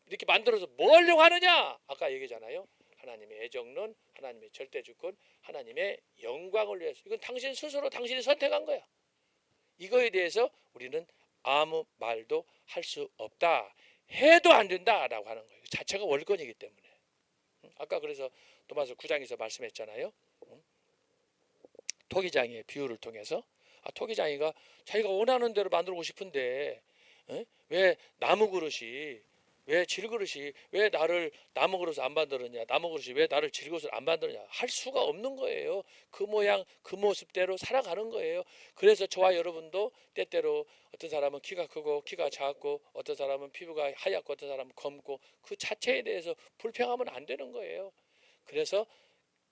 이렇게 만들어서 뭐 하려고 하느냐? 아까 얘기잖아요. 하나님의 애정론, 하나님의 절대주권, 하나님의 영광을 위해서. 이건 당신 스스로 당신이 선택한 거야. 이거에 대해서 우리는 아무 말도 할 수 없다. 해도 안 된다라고 하는 거예요. 자체가 월권이기 때문에. 아까 그래서 도마서 9장에서 말씀했잖아요. 토기장이의 비유를 통해서 토기장이가 자기가 원하는 대로 만들고 싶은데 왜 나무 그릇이 왜 질그릇이 왜 나를 나무 그릇을 안 만들었냐, 나무 그릇이 왜 나를 질그릇을 안 만들었냐 할 수가 없는 거예요. 그 모양 그 모습대로 살아가는 거예요. 그래서 저와 여러분도 때때로 어떤 사람은 키가 크고 키가 작고 어떤 사람은 피부가 하얗고 어떤 사람은 검고 그 자체에 대해서 불평하면 안 되는 거예요. 그래서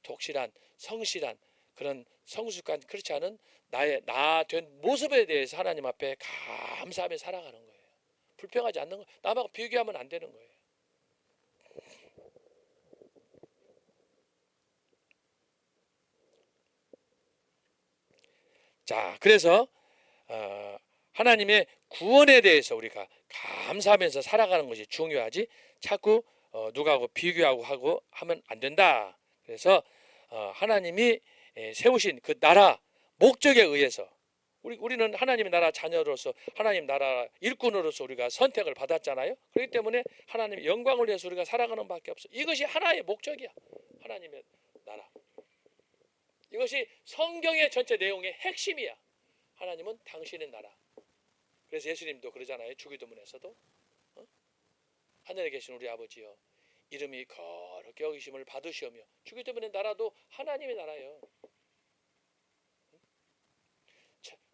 독실한 성실한 그런 성숙한 그렇지 않은 나의 나 된 모습에 대해서 하나님 앞에 감사하며 살아가는 거예요. 불평하지 않는 거, 남하고 비교하면 안 되는 거예요. 자, 그래서 하나님의 구원에 대해서 우리가 감사하면서 살아가는 것이 중요하지. 자꾸 누구하고 비교하고 하고 하면 안 된다. 그래서 하나님이 세우신 그 나라 목적에 의해서 우리는 하나님의 나라 자녀로서 하나님 나라 일꾼으로서 우리가 선택을 받았잖아요. 그렇기 때문에 하나님의 영광을 위해서 우리가 살아가는 밖에 없어. 이것이 하나의 목적이야. 하나님의 나라. 이것이 성경의 전체 내용의 핵심이야. 하나님은 당신의 나라. 그래서 예수님도 그러잖아요. 주기도문에서도 하늘에 계신 우리 아버지여 이름이 거룩히 여기심을 받으시오며. 주기 때문에 나라도 하나님의 나라예요.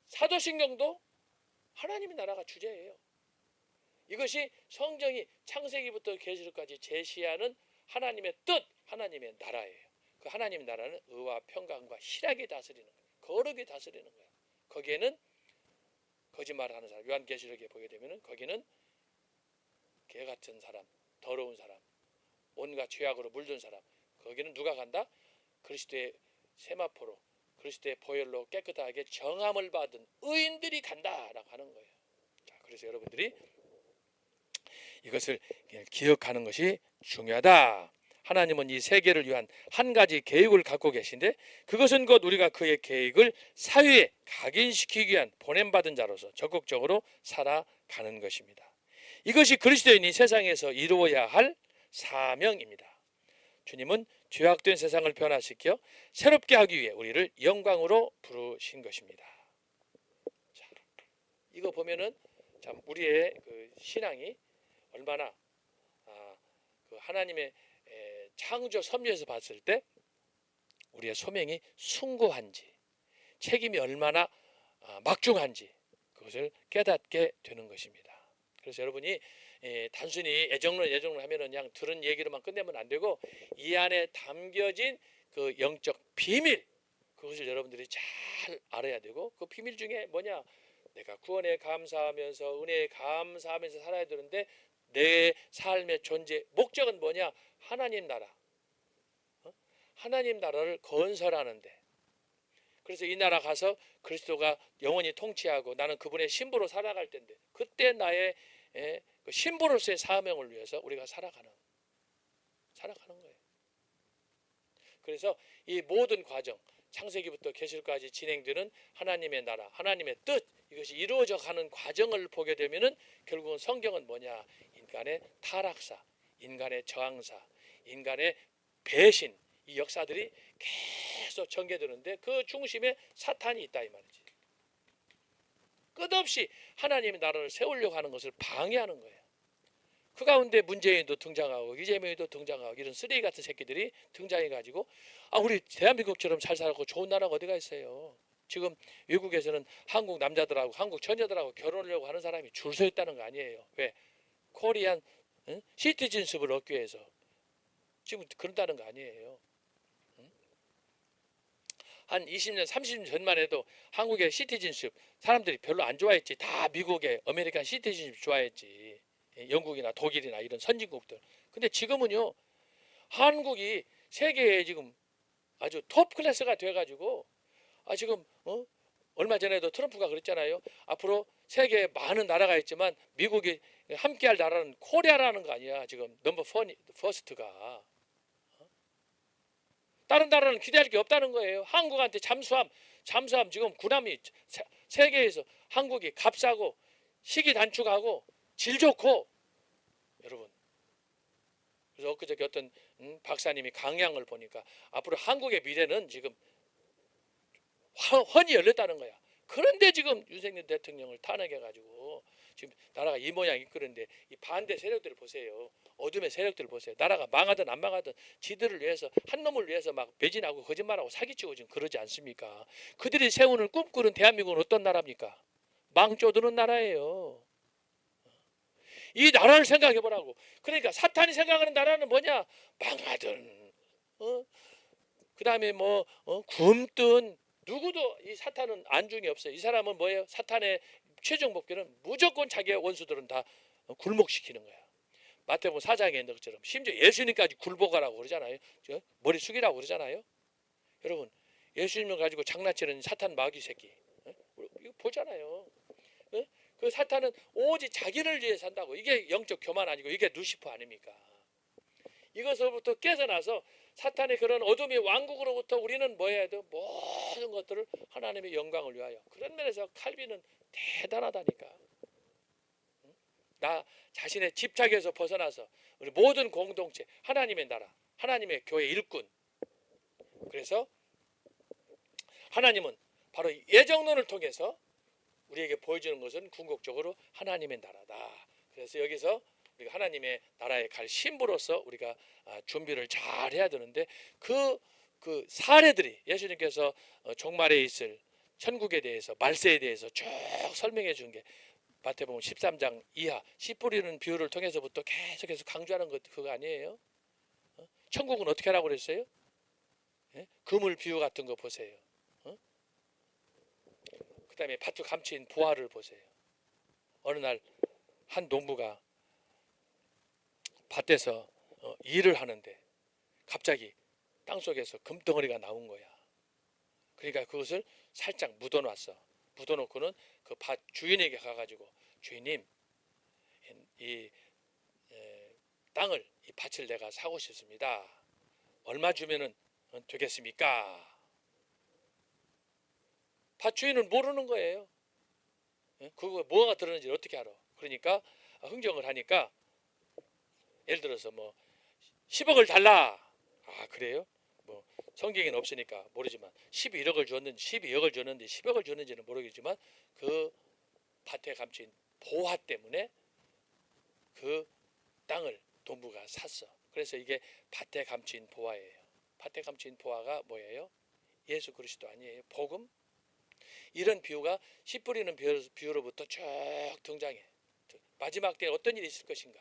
사도신경도 하나님의 나라가 주제예요. 이것이 성경이 창세기부터 계시록까지 제시하는 하나님의 뜻, 하나님의 나라예요. 그 하나님의 나라는 의와 평강과 희락이 다스리는 거예요. 거룩이 다스리는 거예요. 거기에는 거짓말하는 사람, 요한계시록에 보게 되면은 거기는 개 같은 사람, 더러운 사람, 온갖 죄악으로 물든 사람, 거기는 누가 간다? 그리스도의 세마포로, 그리스도의 보혈로 깨끗하게 정함을 받은 의인들이 간다라고 하는 거예요. 자, 그래서 여러분들이 이것을 기억하는 것이 중요하다. 하나님은 이 세계를 위한 한 가지 계획을 갖고 계신데, 그것은 곧 우리가 그의 계획을 사회에 각인시키기 위한 보냄받은 자로서 적극적으로 살아가는 것입니다. 이것이 그리스도인이 세상에서 이루어야 할 사명입니다. 주님은 죄악된 세상을 변화시켜 새롭게 하기 위해 우리를 영광으로 부르신 것입니다. 자, 이거 보면은 참 우리의 그 신앙이 얼마나 그 하나님의 창조 섭리에서 봤을 때 우리의 소명이 숭고한지, 책임이 얼마나 막중한지 그것을 깨닫게 되는 것입니다. 그래서 여러분이 단순히 애정론 하면은 그냥 들은 얘기로만 끝내면 안 되고, 이 안에 담겨진 그 영적 비밀, 그것을 여러분들이 잘 알아야 되고, 그 비밀 중에 뭐냐? 내가 구원에 감사하면서 은혜에 감사하면서 살아야 되는데, 내 삶의 존재 목적은 뭐냐? 하나님 나라, 하나님 나라를 건설하는데, 그래서 이 나라 가서 그리스도가 영원히 통치하고 나는 그분의 신부로 살아갈 텐데, 그때 나의 그 신부로서의 사명을 위해서 우리가 살아가는 거예요. 그래서 이 모든 과정, 창세기부터 계시록까지 진행되는 하나님의 나라, 하나님의 뜻, 이것이 이루어져 가는 과정을 보게 되면은 결국은 성경은 뭐냐? 인간의 타락사, 인간의 저항사, 인간의 배신, 이 역사들이 계속 전개되는데 그 중심에 사탄이 있다 이 말이지. 끝없이 하나님의 나라를 세우려고 하는 것을 방해하는 거예요. 그 가운데 문재인도 등장하고 이재명도 등장하고 이런 쓰레기 같은 새끼들이 등장해가지고 우리 대한민국처럼 잘 살고 좋은 나라가 어디가 있어요. 지금 외국에서는 한국 남자들하고 한국 처녀들하고 결혼하려고 하는 사람이 줄 서 있다는 거 아니에요. 왜? 코리안 시티즌십을 얻기 위해서 지금 그런다는 거 아니에요. 한 20년 30년 전만 해도 한국의 시티즌십 사람들이 별로 안 좋아했지. 다 미국의 아메리칸 시티즌십 좋아했지. 영국이나 독일이나 이런 선진국들. 근데 지금은요, 한국이 세계에 지금 아주 톱 클래스가 돼가지고 지금 얼마 전에도 트럼프가 그랬잖아요. 앞으로 세계에 많은 나라가 있지만 미국이 함께할 나라는 코리아라는 거 아니야. 지금 넘버 퍼스트가. 다른 나라는 기대할 게 없다는 거예요. 한국한테 잠수함 지금 군함이 세계에서 한국이 값싸고 시기 단축하고 질 좋고, 여러분. 그래서 엊그저께 어떤 박사님이 강양을 보니까 앞으로 한국의 미래는 지금 훤히 열렸다는 거야. 그런데 지금 윤석열 대통령을 탄핵해가지고 지금 나라가 이 모양 이끄는데 이 반대 세력들을 보세요. 어둠의 세력들을 보세요. 나라가 망하든 안 망하든 지들을 위해서, 한 놈을 위해서 막 매진하고 거짓말하고 사기치고 지금 그러지 않습니까? 그들이 세우는 꿈꾸는 대한민국은 어떤 나라입니까? 망조드는 나라예요. 이 나라를 생각해 보라고. 그러니까 사탄이 생각하는 나라는 뭐냐? 망하든 그 다음에 굶든, 누구도 이 사탄은 안중이 없어요. 이 사람은 뭐예요? 사탄의 최종 목표는 무조건 자기의 원수들은 다 굴복시키는 거야. 마태복음 4장에 있는 것처럼 심지어 예수님까지 굴복하라고 그러잖아요. 머리 숙이라고 그러잖아요. 여러분, 예수님을 가지고 장난치는 사탄 마귀 새끼 이거 보잖아요. 그 사탄은 오직 자기를 위해 산다고. 이게 영적 교만 아니고 이게 루시퍼 아닙니까? 이것으로부터 깨어나서 사탄의 그런 어둠의 왕국으로부터 우리는 뭐 해야 돼요? 모든 것들을 하나님의 영광을 위하여. 그런 면에서 칼빈은 대단하다니까. 나 자신의 집착에서 벗어나서 우리 모든 공동체, 하나님의 나라, 하나님의 교회 일꾼. 그래서 하나님은 바로 예정론을 통해서 우리에게 보여주는 것은 궁극적으로 하나님의 나라다. 그래서 여기서 우리가 하나님의 나라에 갈 신부로서 우리가 준비를 잘 해야 되는데 그 사례들이 예수님께서 종말에 있을 천국에 대해서 말세에 대해서 쭉 설명해 준 게 마태복음 13장 이하 씨 뿌리는 비유를 통해서부터 계속해서 강조하는 것 그거 아니에요? 천국은 어떻게 하라고 그랬어요? 예? 그물 비유 같은 거 보세요. 그 다음에 밭을 감추인 보화를 보세요. 어느 날 한 농부가 밭에서 일을 하는데 갑자기 땅속에서 금덩어리가 나온 거야. 그러니까 그것을 살짝 묻어놨어. 묻어놓고는 그 밭 주인에게 가가지고 주인님 이 땅을 이 밭을 내가 사고 싶습니다. 얼마 주면은 되겠습니까? 밭 주인은 모르는 거예요. 그거 뭐가 들었는지 어떻게 알아? 그러니까 흥정을 하니까 예를 들어서 뭐 10억을 달라. 아 그래요? 뭐 성경에는 없으니까 모르지만 11억을 줬는지 12억을 줬는지 10억을 줬는지는 모르겠지만 그 밭에 감춘 보화 때문에 그 땅을 농부가 샀어. 그래서 이게 밭에 감춘 보화예요. 밭에 감춘 보화가 뭐예요? 예수 그리스도 아니에요? 복음? 이런 비유가 씨 뿌리는 비유로부터 쭉 등장해. 마지막 때에 어떤 일이 있을 것인가?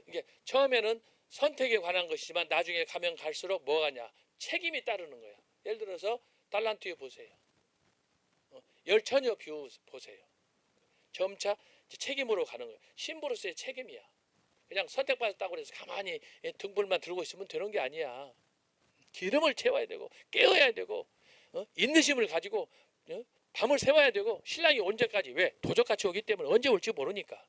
이게 처음에는 선택에 관한 것이지만 나중에 가면 갈수록 뭐가냐? 책임이 따르는 거야. 예를 들어서 달란트 보세요. 열처녀 비유 보세요. 점차 책임으로 가는 거예요. 신부로서의 책임이야. 그냥 선택받았다고 해서 가만히 등불만 들고 있으면 되는 게 아니야. 기름을 채워야 되고 깨어야 되고 인내심을 가지고 밤을 새워야 되고 신랑이 언제까지 왜 도적같이 오기 때문에 언제 올지 모르니까.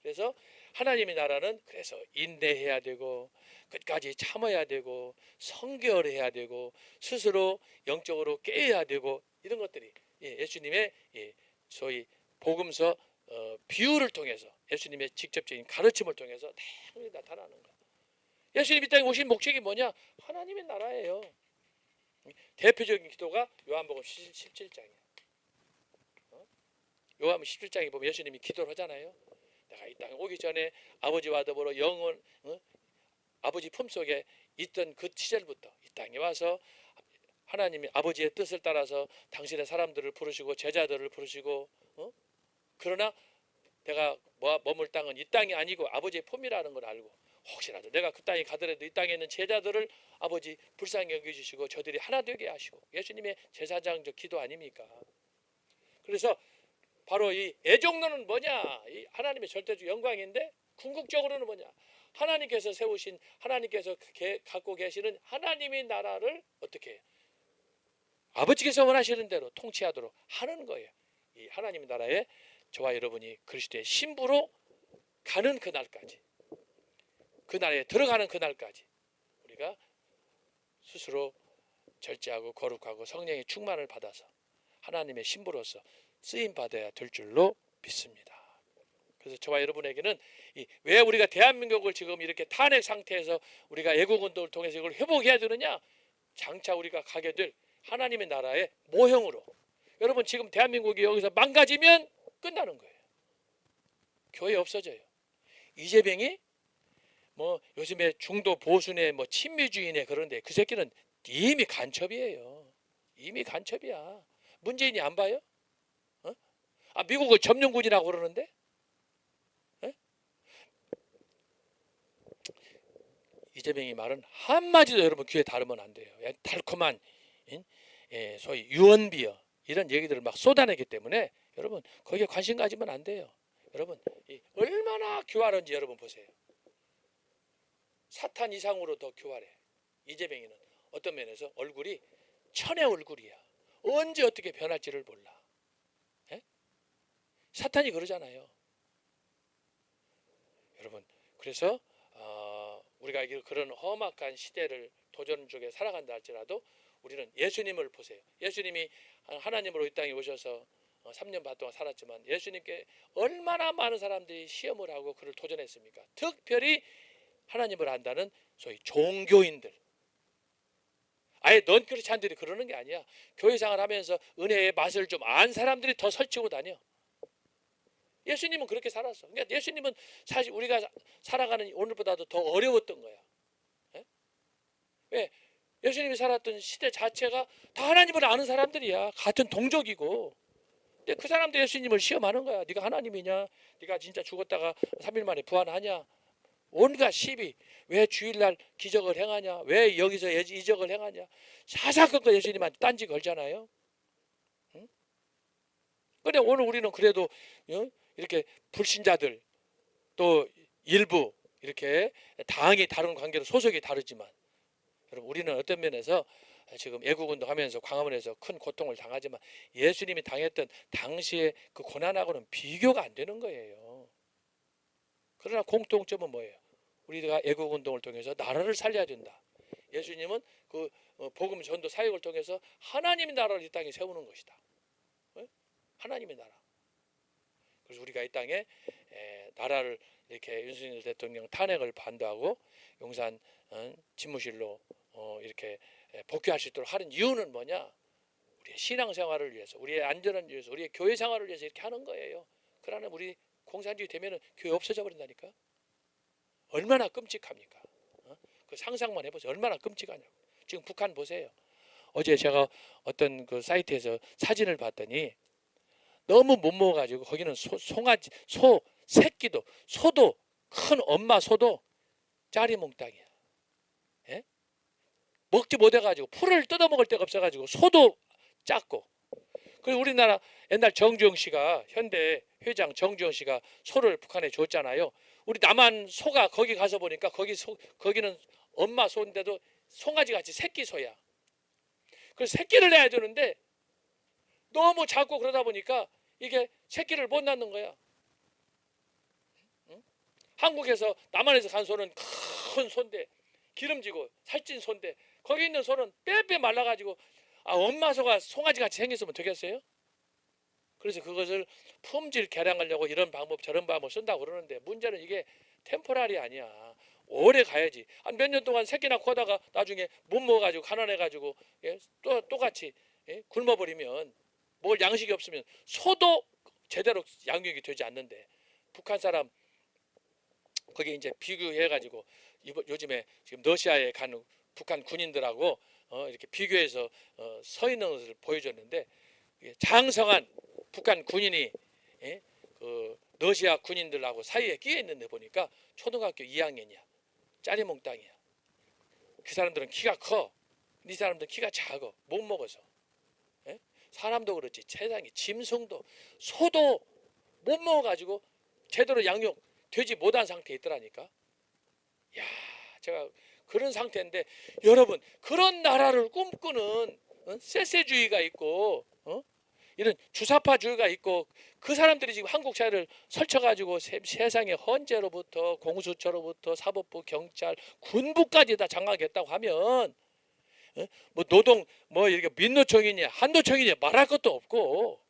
그래서 하나님의 나라는 그래서 인내해야 되고 끝까지 참아야 되고 성결해야 되고 스스로 영적으로 깨어야 되고 이런 것들이 예수님의 소위 복음서 비유를 통해서 예수님의 직접적인 가르침을 통해서 다양하게 나타나는 거예요. 예수님이 이 땅에 오신 목적이 뭐냐? 하나님의 나라예요. 대표적인 기도가 요한복음 17장이에요. 요한복음 17장에 보면 예수님이 기도를 하잖아요. 내가 이 땅에 오기 전에 아버지와 더불어 영원 아버지 품속에 있던 그 시절부터 이 땅에 와서 하나님이 아버지의 뜻을 따라서 당신의 사람들을 부르시고 제자들을 부르시고 그러나 내가 머물 땅은 이 땅이 아니고 아버지의 품이라는 걸 알고 혹시라도 내가 그 땅에 가더라도 이 땅에 있는 제자들을 아버지 불쌍히 여겨주시고 저들이 하나 되게 하시고 예수님의 제사장적 기도 아닙니까? 그래서 바로 이 애종론은 뭐냐? 이 하나님의 절대적 영광인데 궁극적으로는 뭐냐? 하나님께서 세우신 하나님께서 갖고 계시는 하나님의 나라를 어떻게 해요? 아버지께서 원하시는 대로 통치하도록 하는 거예요. 이 하나님의 나라에 저와 여러분이 그리스도의 신부로 가는 그날까지, 그 나라에 들어가는 그날까지 우리가 스스로 절제하고 거룩하고 성령의 충만을 받아서 하나님의 신부로서 쓰임 받아야 될 줄로 믿습니다. 그래서 저와 여러분에게는 왜 우리가 대한민국을 지금 이렇게 탄핵 상태에서 우리가 애국운동을 통해서 이걸 회복해야 되느냐? 장차 우리가 가게 될 하나님의 나라의 모형으로. 여러분 지금 대한민국이 여기서 망가지면 끝나는 거예요. 교회 없어져요. 이재명이 뭐 요즘에 중도 보수네 뭐 친미주의네 그런데 그 새끼는 이미 간첩이에요. 이미 간첩이야. 문재인이 안 봐요? 미국을 점령군이라고 그러는데? 이재명이 말은 한마디도 여러분 귀에 다르면 안 돼요. 달콤한 소위 유언비어 이런 얘기들을 막 쏟아내기 때문에 여러분 거기에 관심 가지면 안 돼요. 여러분 얼마나 교활한지 여러분 보세요. 사탄 이상으로 더 교활해. 이재명이는 어떤 면에서 얼굴이 천의 얼굴이야. 언제 어떻게 변할지를 몰라. 사탄이 그러잖아요. 여러분 그래서 우리가 그런 험악한 시대를 도전 중에 살아간다 할지라도 우리는 예수님을 보세요. 예수님이 하나님으로 이 땅에 오셔서 3년 반 동안 살았지만 예수님께 얼마나 많은 사람들이 시험을 하고 그를 도전했습니까? 특별히 하나님을 안다는 소위 종교인들. 아예 넌 크리스찬들이 그러는 게 아니야. 교회 생활 하면서 은혜의 맛을 좀 안 사람들이 더 설치고 다녀. 예수님은 그렇게 살았어. 그러니까 예수님은 사실 우리가 살아가는 오늘보다도 더 어려웠던 거야. 예? 왜? 예수님이 살았던 시대 자체가 다 하나님을 아는 사람들이야. 같은 동족이고. 근데 그 사람도 예수님을 시험하는 거야. 네가 하나님이냐? 네가 진짜 죽었다가 3일 만에 부활하냐? 온갖 시비. 왜 주일날 기적을 행하냐? 왜 여기서 이적을 행하냐? 사사건건 예수님한테 딴지 걸잖아요. 응? 근데 오늘 우리는 그래도 이렇게 불신자들 또 일부 이렇게 당이 다른 관계로 소속이 다르지만 여러분 우리는 어떤 면에서 지금 애국운동하면서 광화문에서 큰 고통을 당하지만 예수님이 당했던 당시의 그 고난하고는 비교가 안 되는 거예요. 그러나 공통점은 뭐예요? 우리가 애국운동을 통해서 나라를 살려야 된다. 예수님은 그 복음 전도 사역을 통해서 하나님의 나라를 이 땅에 세우는 것이다. 하나님의 나라. 그래서 우리가 이 땅에 나라를 이렇게 윤석열 대통령 탄핵을 반대하고 용산 집무실로 이렇게 복귀할 수 있도록 하는 이유는 뭐냐? 우리의 신앙생활을 위해서, 우리의 안전을 위해서, 우리의 교회 생활을 위해서 이렇게 하는 거예요. 그러나 우리 공산주의 되면은 교회 없어져 버린다니까. 얼마나 끔찍합니까? 그 상상만 해보세요. 얼마나 끔찍하냐고. 지금 북한 보세요. 어제 제가 어떤 그 사이트에서 사진을 봤더니 너무 못 먹어가지고 거기는 송아지, 소 새끼도 소도 큰 엄마 소도 짜리몽땅이야. 예? 먹지 못해가지고 풀을 뜯어먹을 데가 없어가지고 소도 작고. 그리고 우리나라 옛날 정주영 씨가 현대 회장 정주영 씨가 소를 북한에 줬잖아요. 우리 남한 소가 거기 가서 보니까 거기는 엄마 소인데도 송아지 같이 새끼 소야. 그래서 새끼를 내야 되는데 너무 작고 그러다 보니까 이게 새끼를 못 낳는 거야. 응? 한국에서 남한에서 간 소는 큰 소인데 기름지고 살찐 소인데 거기 있는 소는 빼빼 말라가지고 엄마 소가 송아지 같이 생겼으면 되겠어요? 그래서 그것을 품질 개량하려고 이런 방법 저런 방법 쓴다고 그러는데 문제는 이게 템포랄이 아니야. 오래 가야지. 한 몇 년 동안 새끼 낳고 하다가 나중에 못 먹어가지고 가난해가지고 똑같이 굶어버리면 먹을 양식이 없으면 소도 제대로 양육이 되지 않는데 북한 사람 거기 이제 비교해가지고 요즘에 지금 러시아에 가는 북한 군인들하고 이렇게 비교해서 서 있는 것을 보여줬는데 장성한 북한 군인이 그 러시아 군인들하고 사이에 끼어 있는데 보니까 초등학교 2학년이야. 짜리몽땅이야. 그 사람들은 키가 커. 이 사람들은 키가 작아. 못 먹어서. 사람도 그렇지 세상에 짐승도 소도 못 먹어가지고 제대로 양육되지 못한 상태에 있더라니까. 야, 제가 그런 상태인데 여러분 그런 나라를 꿈꾸는 쎄쎄주의가 있고 이런 주사파주의가 있고 그 사람들이 지금 한국 사회를 설쳐가지고 세상에 헌재로부터 공수처로부터 사법부 경찰 군부까지 다 장악했다고 하면 뭐 노동 뭐 이렇게 민노총이냐 한노총이냐 말할 것도 없고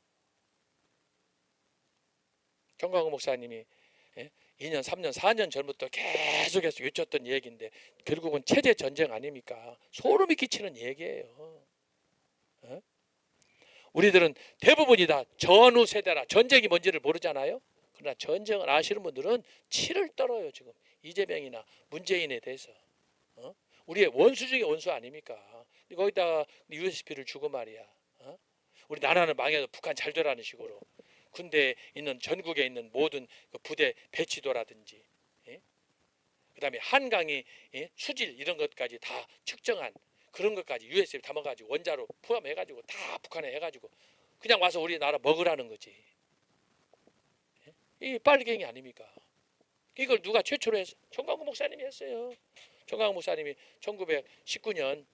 정광훈 목사님이 2년 3년 4년 전부터 계속해서 외쳤던 얘기인데 결국은 체제 전쟁 아닙니까? 소름이 끼치는 얘기예요. 우리들은 대부분이 다 전후 세대라 전쟁이 뭔지를 모르잖아요. 그러나 전쟁을 아시는 분들은 치를 떨어요. 지금 이재명이나 문재인에 대해서 우리의 원수 중에 원수 아닙니까? 거기다가 USB를 주고 말이야. 우리 나라는 망해도 북한 잘 되라는 식으로 군대에 있는 전국에 있는 모든 그 부대 배치도라든지 그다음에 한강이 수질 이런 것까지 다 측정한 그런 것까지 USB 담아가지고 원자로 포함해가지고 다 북한에 해가지고 그냥 와서 우리나라 먹으라는 거지. 이 빨갱이 아닙니까? 이걸 누가 최초로 했어? 정광훈 목사님이 했어요. 정광훈 목사님이 1919년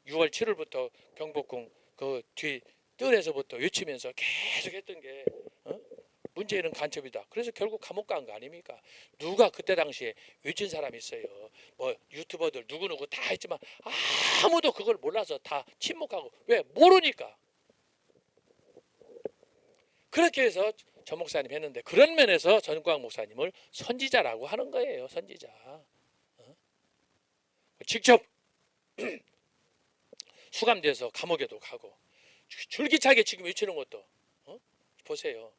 6월 7일부터 경복궁 그 뒤 뜰에서부터 외치면서 계속 했던 게 문재인은 간첩이다. 그래서 결국 감옥 간 거 아닙니까? 누가 그때 당시에 외친 사람이 있어요. 뭐 유튜버들 누구누구 다 했지만 아무도 그걸 몰라서 다 침묵하고 왜? 모르니까. 그렇게 해서 전 목사님 했는데 그런 면에서 전광 목사님을 선지자라고 하는 거예요. 선지자. 직접 수감돼서 감옥에도 가고 줄기차게 지금 외치는 것도 보세요.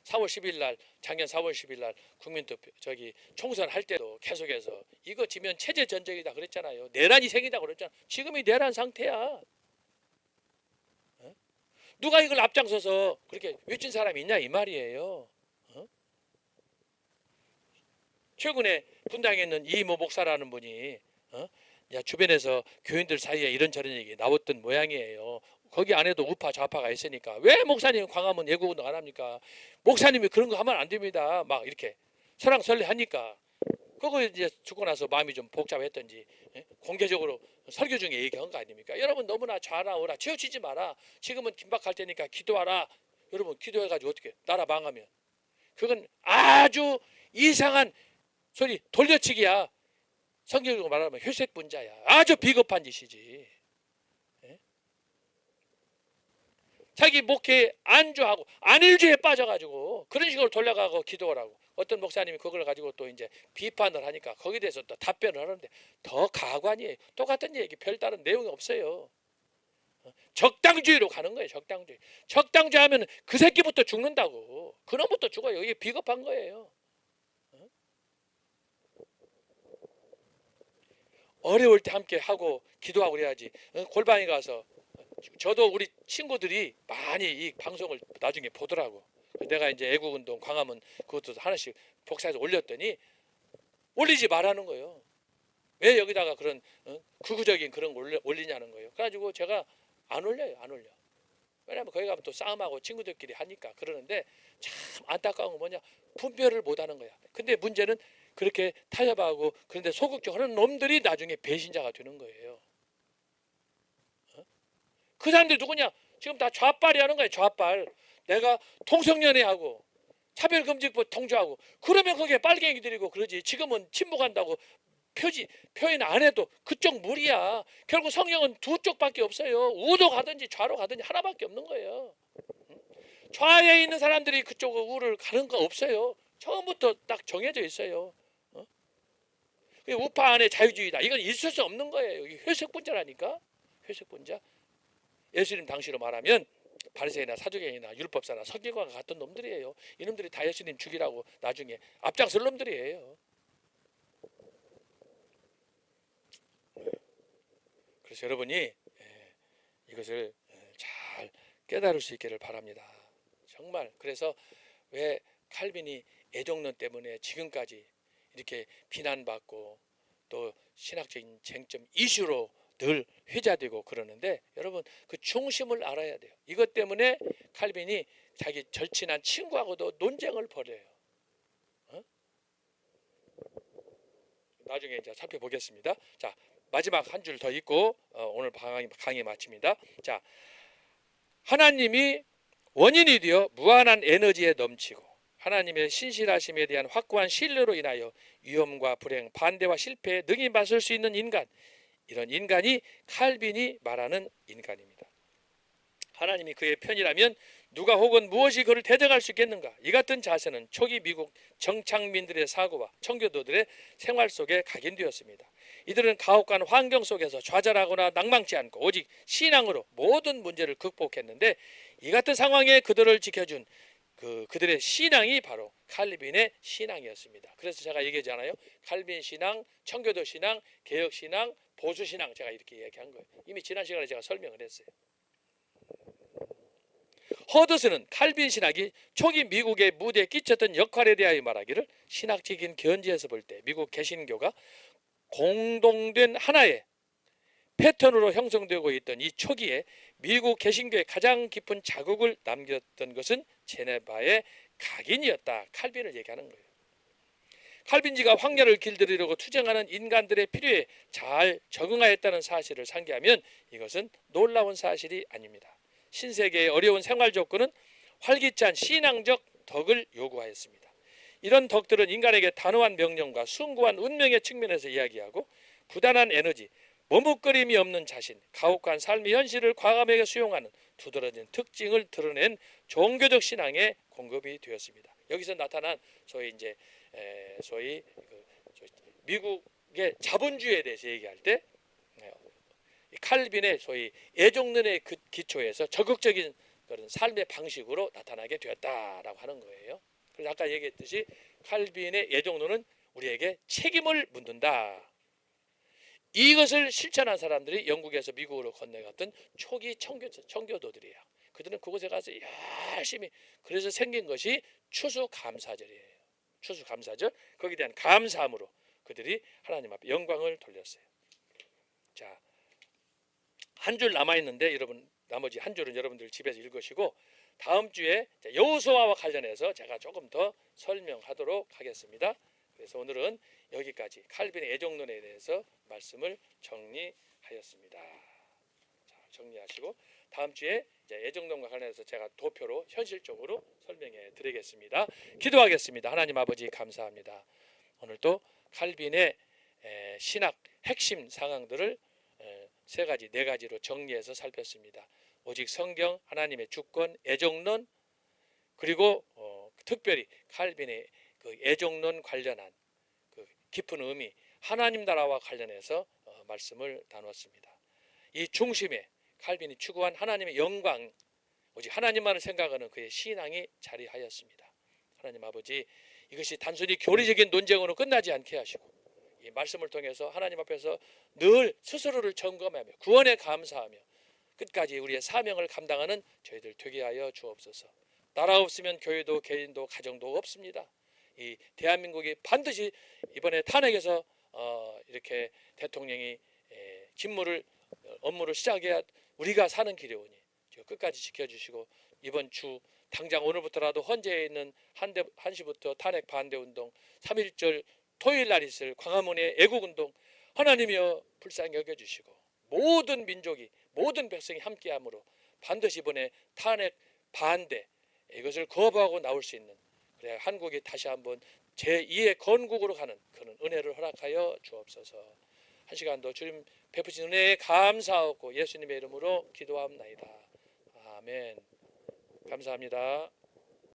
4월 10일 날 작년 4월 10일 날 국민투표 저기 총선 할 때도 계속해서 이거 지면 체제 전쟁이다 그랬잖아요. 내란이 생기다 그랬잖아. 지금이 내란 상태야. 어? 누가 이걸 앞장서서 그렇게 외친 사람이 있냐 이 말이에요. 어? 최근에 분당에 있는 이모 목사라는 분이 야, 주변에서 교인들 사이에 이런저런 얘기 나왔던 모양이에요. 거기 안에도 우파 좌파가 있으니까 왜 목사님 광화문 예고운동 안 합니까? 목사님이 그런 거 하면 안 됩니다. 막 이렇게 설랑설레 하니까 그거 이제 죽고 나서 마음이 좀 복잡했던지 공개적으로 설교 중에 얘기한 거 아닙니까? 여러분 너무나 좌나 우나 치우치지 마라. 지금은 긴박할 때니까 기도하라. 여러분 기도해가지고 어떻게 나라 망하면 그건 아주 이상한 소리 돌려치기야. 성경적으로 말하면 회색 분자야. 아주 비겁한 짓이지. 자기 목회에 안주하고 안일주의에 빠져가지고 그런 식으로 돌려가고 기도하라고. 어떤 목사님이 그걸 가지고 또 이제 비판을 하니까 거기에 대해서 또 답변을 하는데 더 가관이에요. 똑같은 얘기 별다른 내용이 없어요. 적당주의로 가는 거예요. 적당주의. 적당주의 하면 그 새끼부터 죽는다고. 그놈부터 죽어요. 이게 비겁한 거예요. 어려울 때 함께 하고 기도하고 그래야지. 골방에 가서 저도 우리 친구들이 많이 이 방송을 나중에 보더라고. 내가 이제 애국운동 광화문 그것도 하나씩 복사해서 올렸더니 올리지 말라는 거예요. 왜 여기다가 그런 극우적인 그런 걸 올리냐는 거예요. 그래가지고 제가 안 올려요. 안 올려. 왜냐하면 거기 가면 또 싸움하고 친구들끼리 하니까. 그러는데 참 안타까운 건 뭐냐, 분별을 못하는 거야. 근데 문제는 그렇게 타협하고 그런데 소극적 하는 놈들이 나중에 배신자가 되는 거예요. 그 사람들 누구냐? 지금 다 좌빨이 하는 거예요. 좌빨. 내가 통성연애하고 차별금지법 통조하고 그러면 거기에 빨갱이들이고 그러지. 지금은 침묵한다고 표현 안 해도 그쪽 무리야. 결국 성경은 두 쪽밖에 없어요. 우로 가든지 좌로 가든지 하나밖에 없는 거예요. 좌에 있는 사람들이 그쪽 우를 가는 거 없어요. 처음부터 딱 정해져 있어요. 우파 안에 자유주의다. 이건 있을 수 없는 거예요. 이게 회색분자라니까. 회색분자. 예수님 당시로 말하면 바리새인이나 사두개인이나 율법사나 서기관과 같은 놈들이에요. 이놈들이 다 예수님 죽이라고 나중에 앞장설 놈들이에요. 그래서 여러분이 이것을 잘 깨달을 수 있기를 바랍니다. 정말. 그래서 왜 칼빈이 애정론 때문에 지금까지 이렇게 비난받고 또 신학적인 쟁점 이슈로 늘 회자되고 그러는데, 여러분 그 중심을 알아야 돼요. 이것 때문에 칼빈이 자기 절친한 친구하고도 논쟁을 벌여요. 나중에 이제 살펴보겠습니다. 자, 마지막 한 줄 더 읽고 오늘 강의 마칩니다. 자, 하나님이 원인이 되어 무한한 에너지에 넘치고 하나님의 신실하심에 대한 확고한 신뢰로 인하여 위험과 불행, 반대와 실패에 능히 맞설 수 있는 인간, 이런 인간이 칼빈이 말하는 인간입니다. 하나님이 그의 편이라면 누가 혹은 무엇이 그를 대적할 수 있겠는가? 이 같은 자세는 초기 미국 정착민들의 사고와 청교도들의 생활 속에 각인되었습니다. 이들은 가혹한 환경 속에서 좌절하거나 낭망치 않고 오직 신앙으로 모든 문제를 극복했는데, 이 같은 상황에 그들을 지켜준 그들의 신앙이 바로 칼빈의 신앙이었습니다. 그래서 제가 얘기하잖아요. 칼빈 신앙, 청교도 신앙, 개혁 신앙, 보수 신앙, 제가 이렇게 얘기한 거예요. 이미 지난 시간에 제가 설명을 했어요. 허드슨은 칼빈 신학이 초기 미국의 무대에 끼쳤던 역할에 대하여 말하기를, 신학적인 견지에서 볼 때 미국 개신교가 공동된 하나의 패턴으로 형성되고 있던 이 초기에 미국 개신교에 가장 깊은 자국을 남겼던 것은 제네바의 각인이었다. 칼빈을 얘기하는 거예요. 칼빈지가 황야를 길들이려고 투쟁하는 인간들의 필요에 잘 적응하였다는 사실을 상기하면 이것은 놀라운 사실이 아닙니다. 신세계의 어려운 생활 조건은 활기찬 신앙적 덕을 요구하였습니다. 이런 덕들은 인간에게 단호한 명령과 숭고한 운명의 측면에서 이야기하고 부단한 에너지, 머뭇거림이 없는 자신, 가혹한 삶의 현실을 과감하게 수용하는 두드러진 특징을 드러낸 종교적 신앙의 공급이 되었습니다. 여기서 나타난 소위 미국의 자본주의에 대해서 얘기할 때 칼빈의 소위 애정론의 기초에서 적극적인 그런 삶의 방식으로 나타나게 되었다라고 하는 거예요. 그래서 아까 얘기했듯이 칼빈의 예정론은 우리에게 책임을 묻는다. 이것을 실천한 사람들이 영국에서 미국으로 건너갔던 초기 청교도들이에요. 그들은 그곳에 가서 열심히, 그래서 생긴 것이 추수감사절이에요. 추수감사절, 거기에 대한 감사함으로 그들이 하나님 앞에 영광을 돌렸어요. 자, 한 줄 남아 있는데 여러분, 나머지 한 줄은 여러분들 집에서 읽으시고 다음 주에 여호수아와 관련해서 제가 조금 더 설명하도록 하겠습니다. 그래서 오늘은 여기까지 칼빈의 애정론에 대해서 말씀을 정리하였습니다. 자, 정리하시고 다음 주에 애정론과 관련해서 제가 도표로 현실적으로 설명해 드리겠습니다. 기도하겠습니다. 하나님 아버지 감사합니다. 오늘도 칼빈의 신학 핵심 상황들을 세 가지, 네 가지로 정리해서 살폈습니다. 오직 성경, 하나님의 주권, 애정론, 그리고 특별히 칼빈의 그 애정론 관련한 그 깊은 의미, 하나님 나라와 관련해서 말씀을 나눴습니다. 이 중심에 칼빈이 추구한 하나님의 영광, 오직 하나님만을 생각하는 그의 신앙이 자리하였습니다. 하나님 아버지, 이것이 단순히 교리적인 논쟁으로 끝나지 않게 하시고 이 말씀을 통해서 하나님 앞에서 늘 스스로를 점검하며 구원에 감사하며 끝까지 우리의 사명을 감당하는 저희들 되게 하여 주옵소서. 나라 없으면 교회도 개인도 가정도 없습니다. 이 대한민국이 반드시 이번에 탄핵에서 이렇게 대통령이 업무를 시작해야 우리가 사는 길이 오니 끝까지 지켜주시고 이번 주 당장 오늘부터라도 헌재에 있는 1시부터 탄핵 반대운동 3.1절 토요일 날 있을 광화문의 애국운동 하나님이여 불쌍히 여겨주시고 모든 민족이 모든 백성이 함께함으로 반드시 이번에 탄핵 반대 이것을 거부하고 나올 수 있는 그래야 한국이 다시 한번 제2의 건국으로 가는 그런 은혜를 허락하여 주옵소서. 한 시간도 주님 베푸신 은혜에 감사하고 예수님의 이름으로 기도합나이다. 아멘. 감사합니다.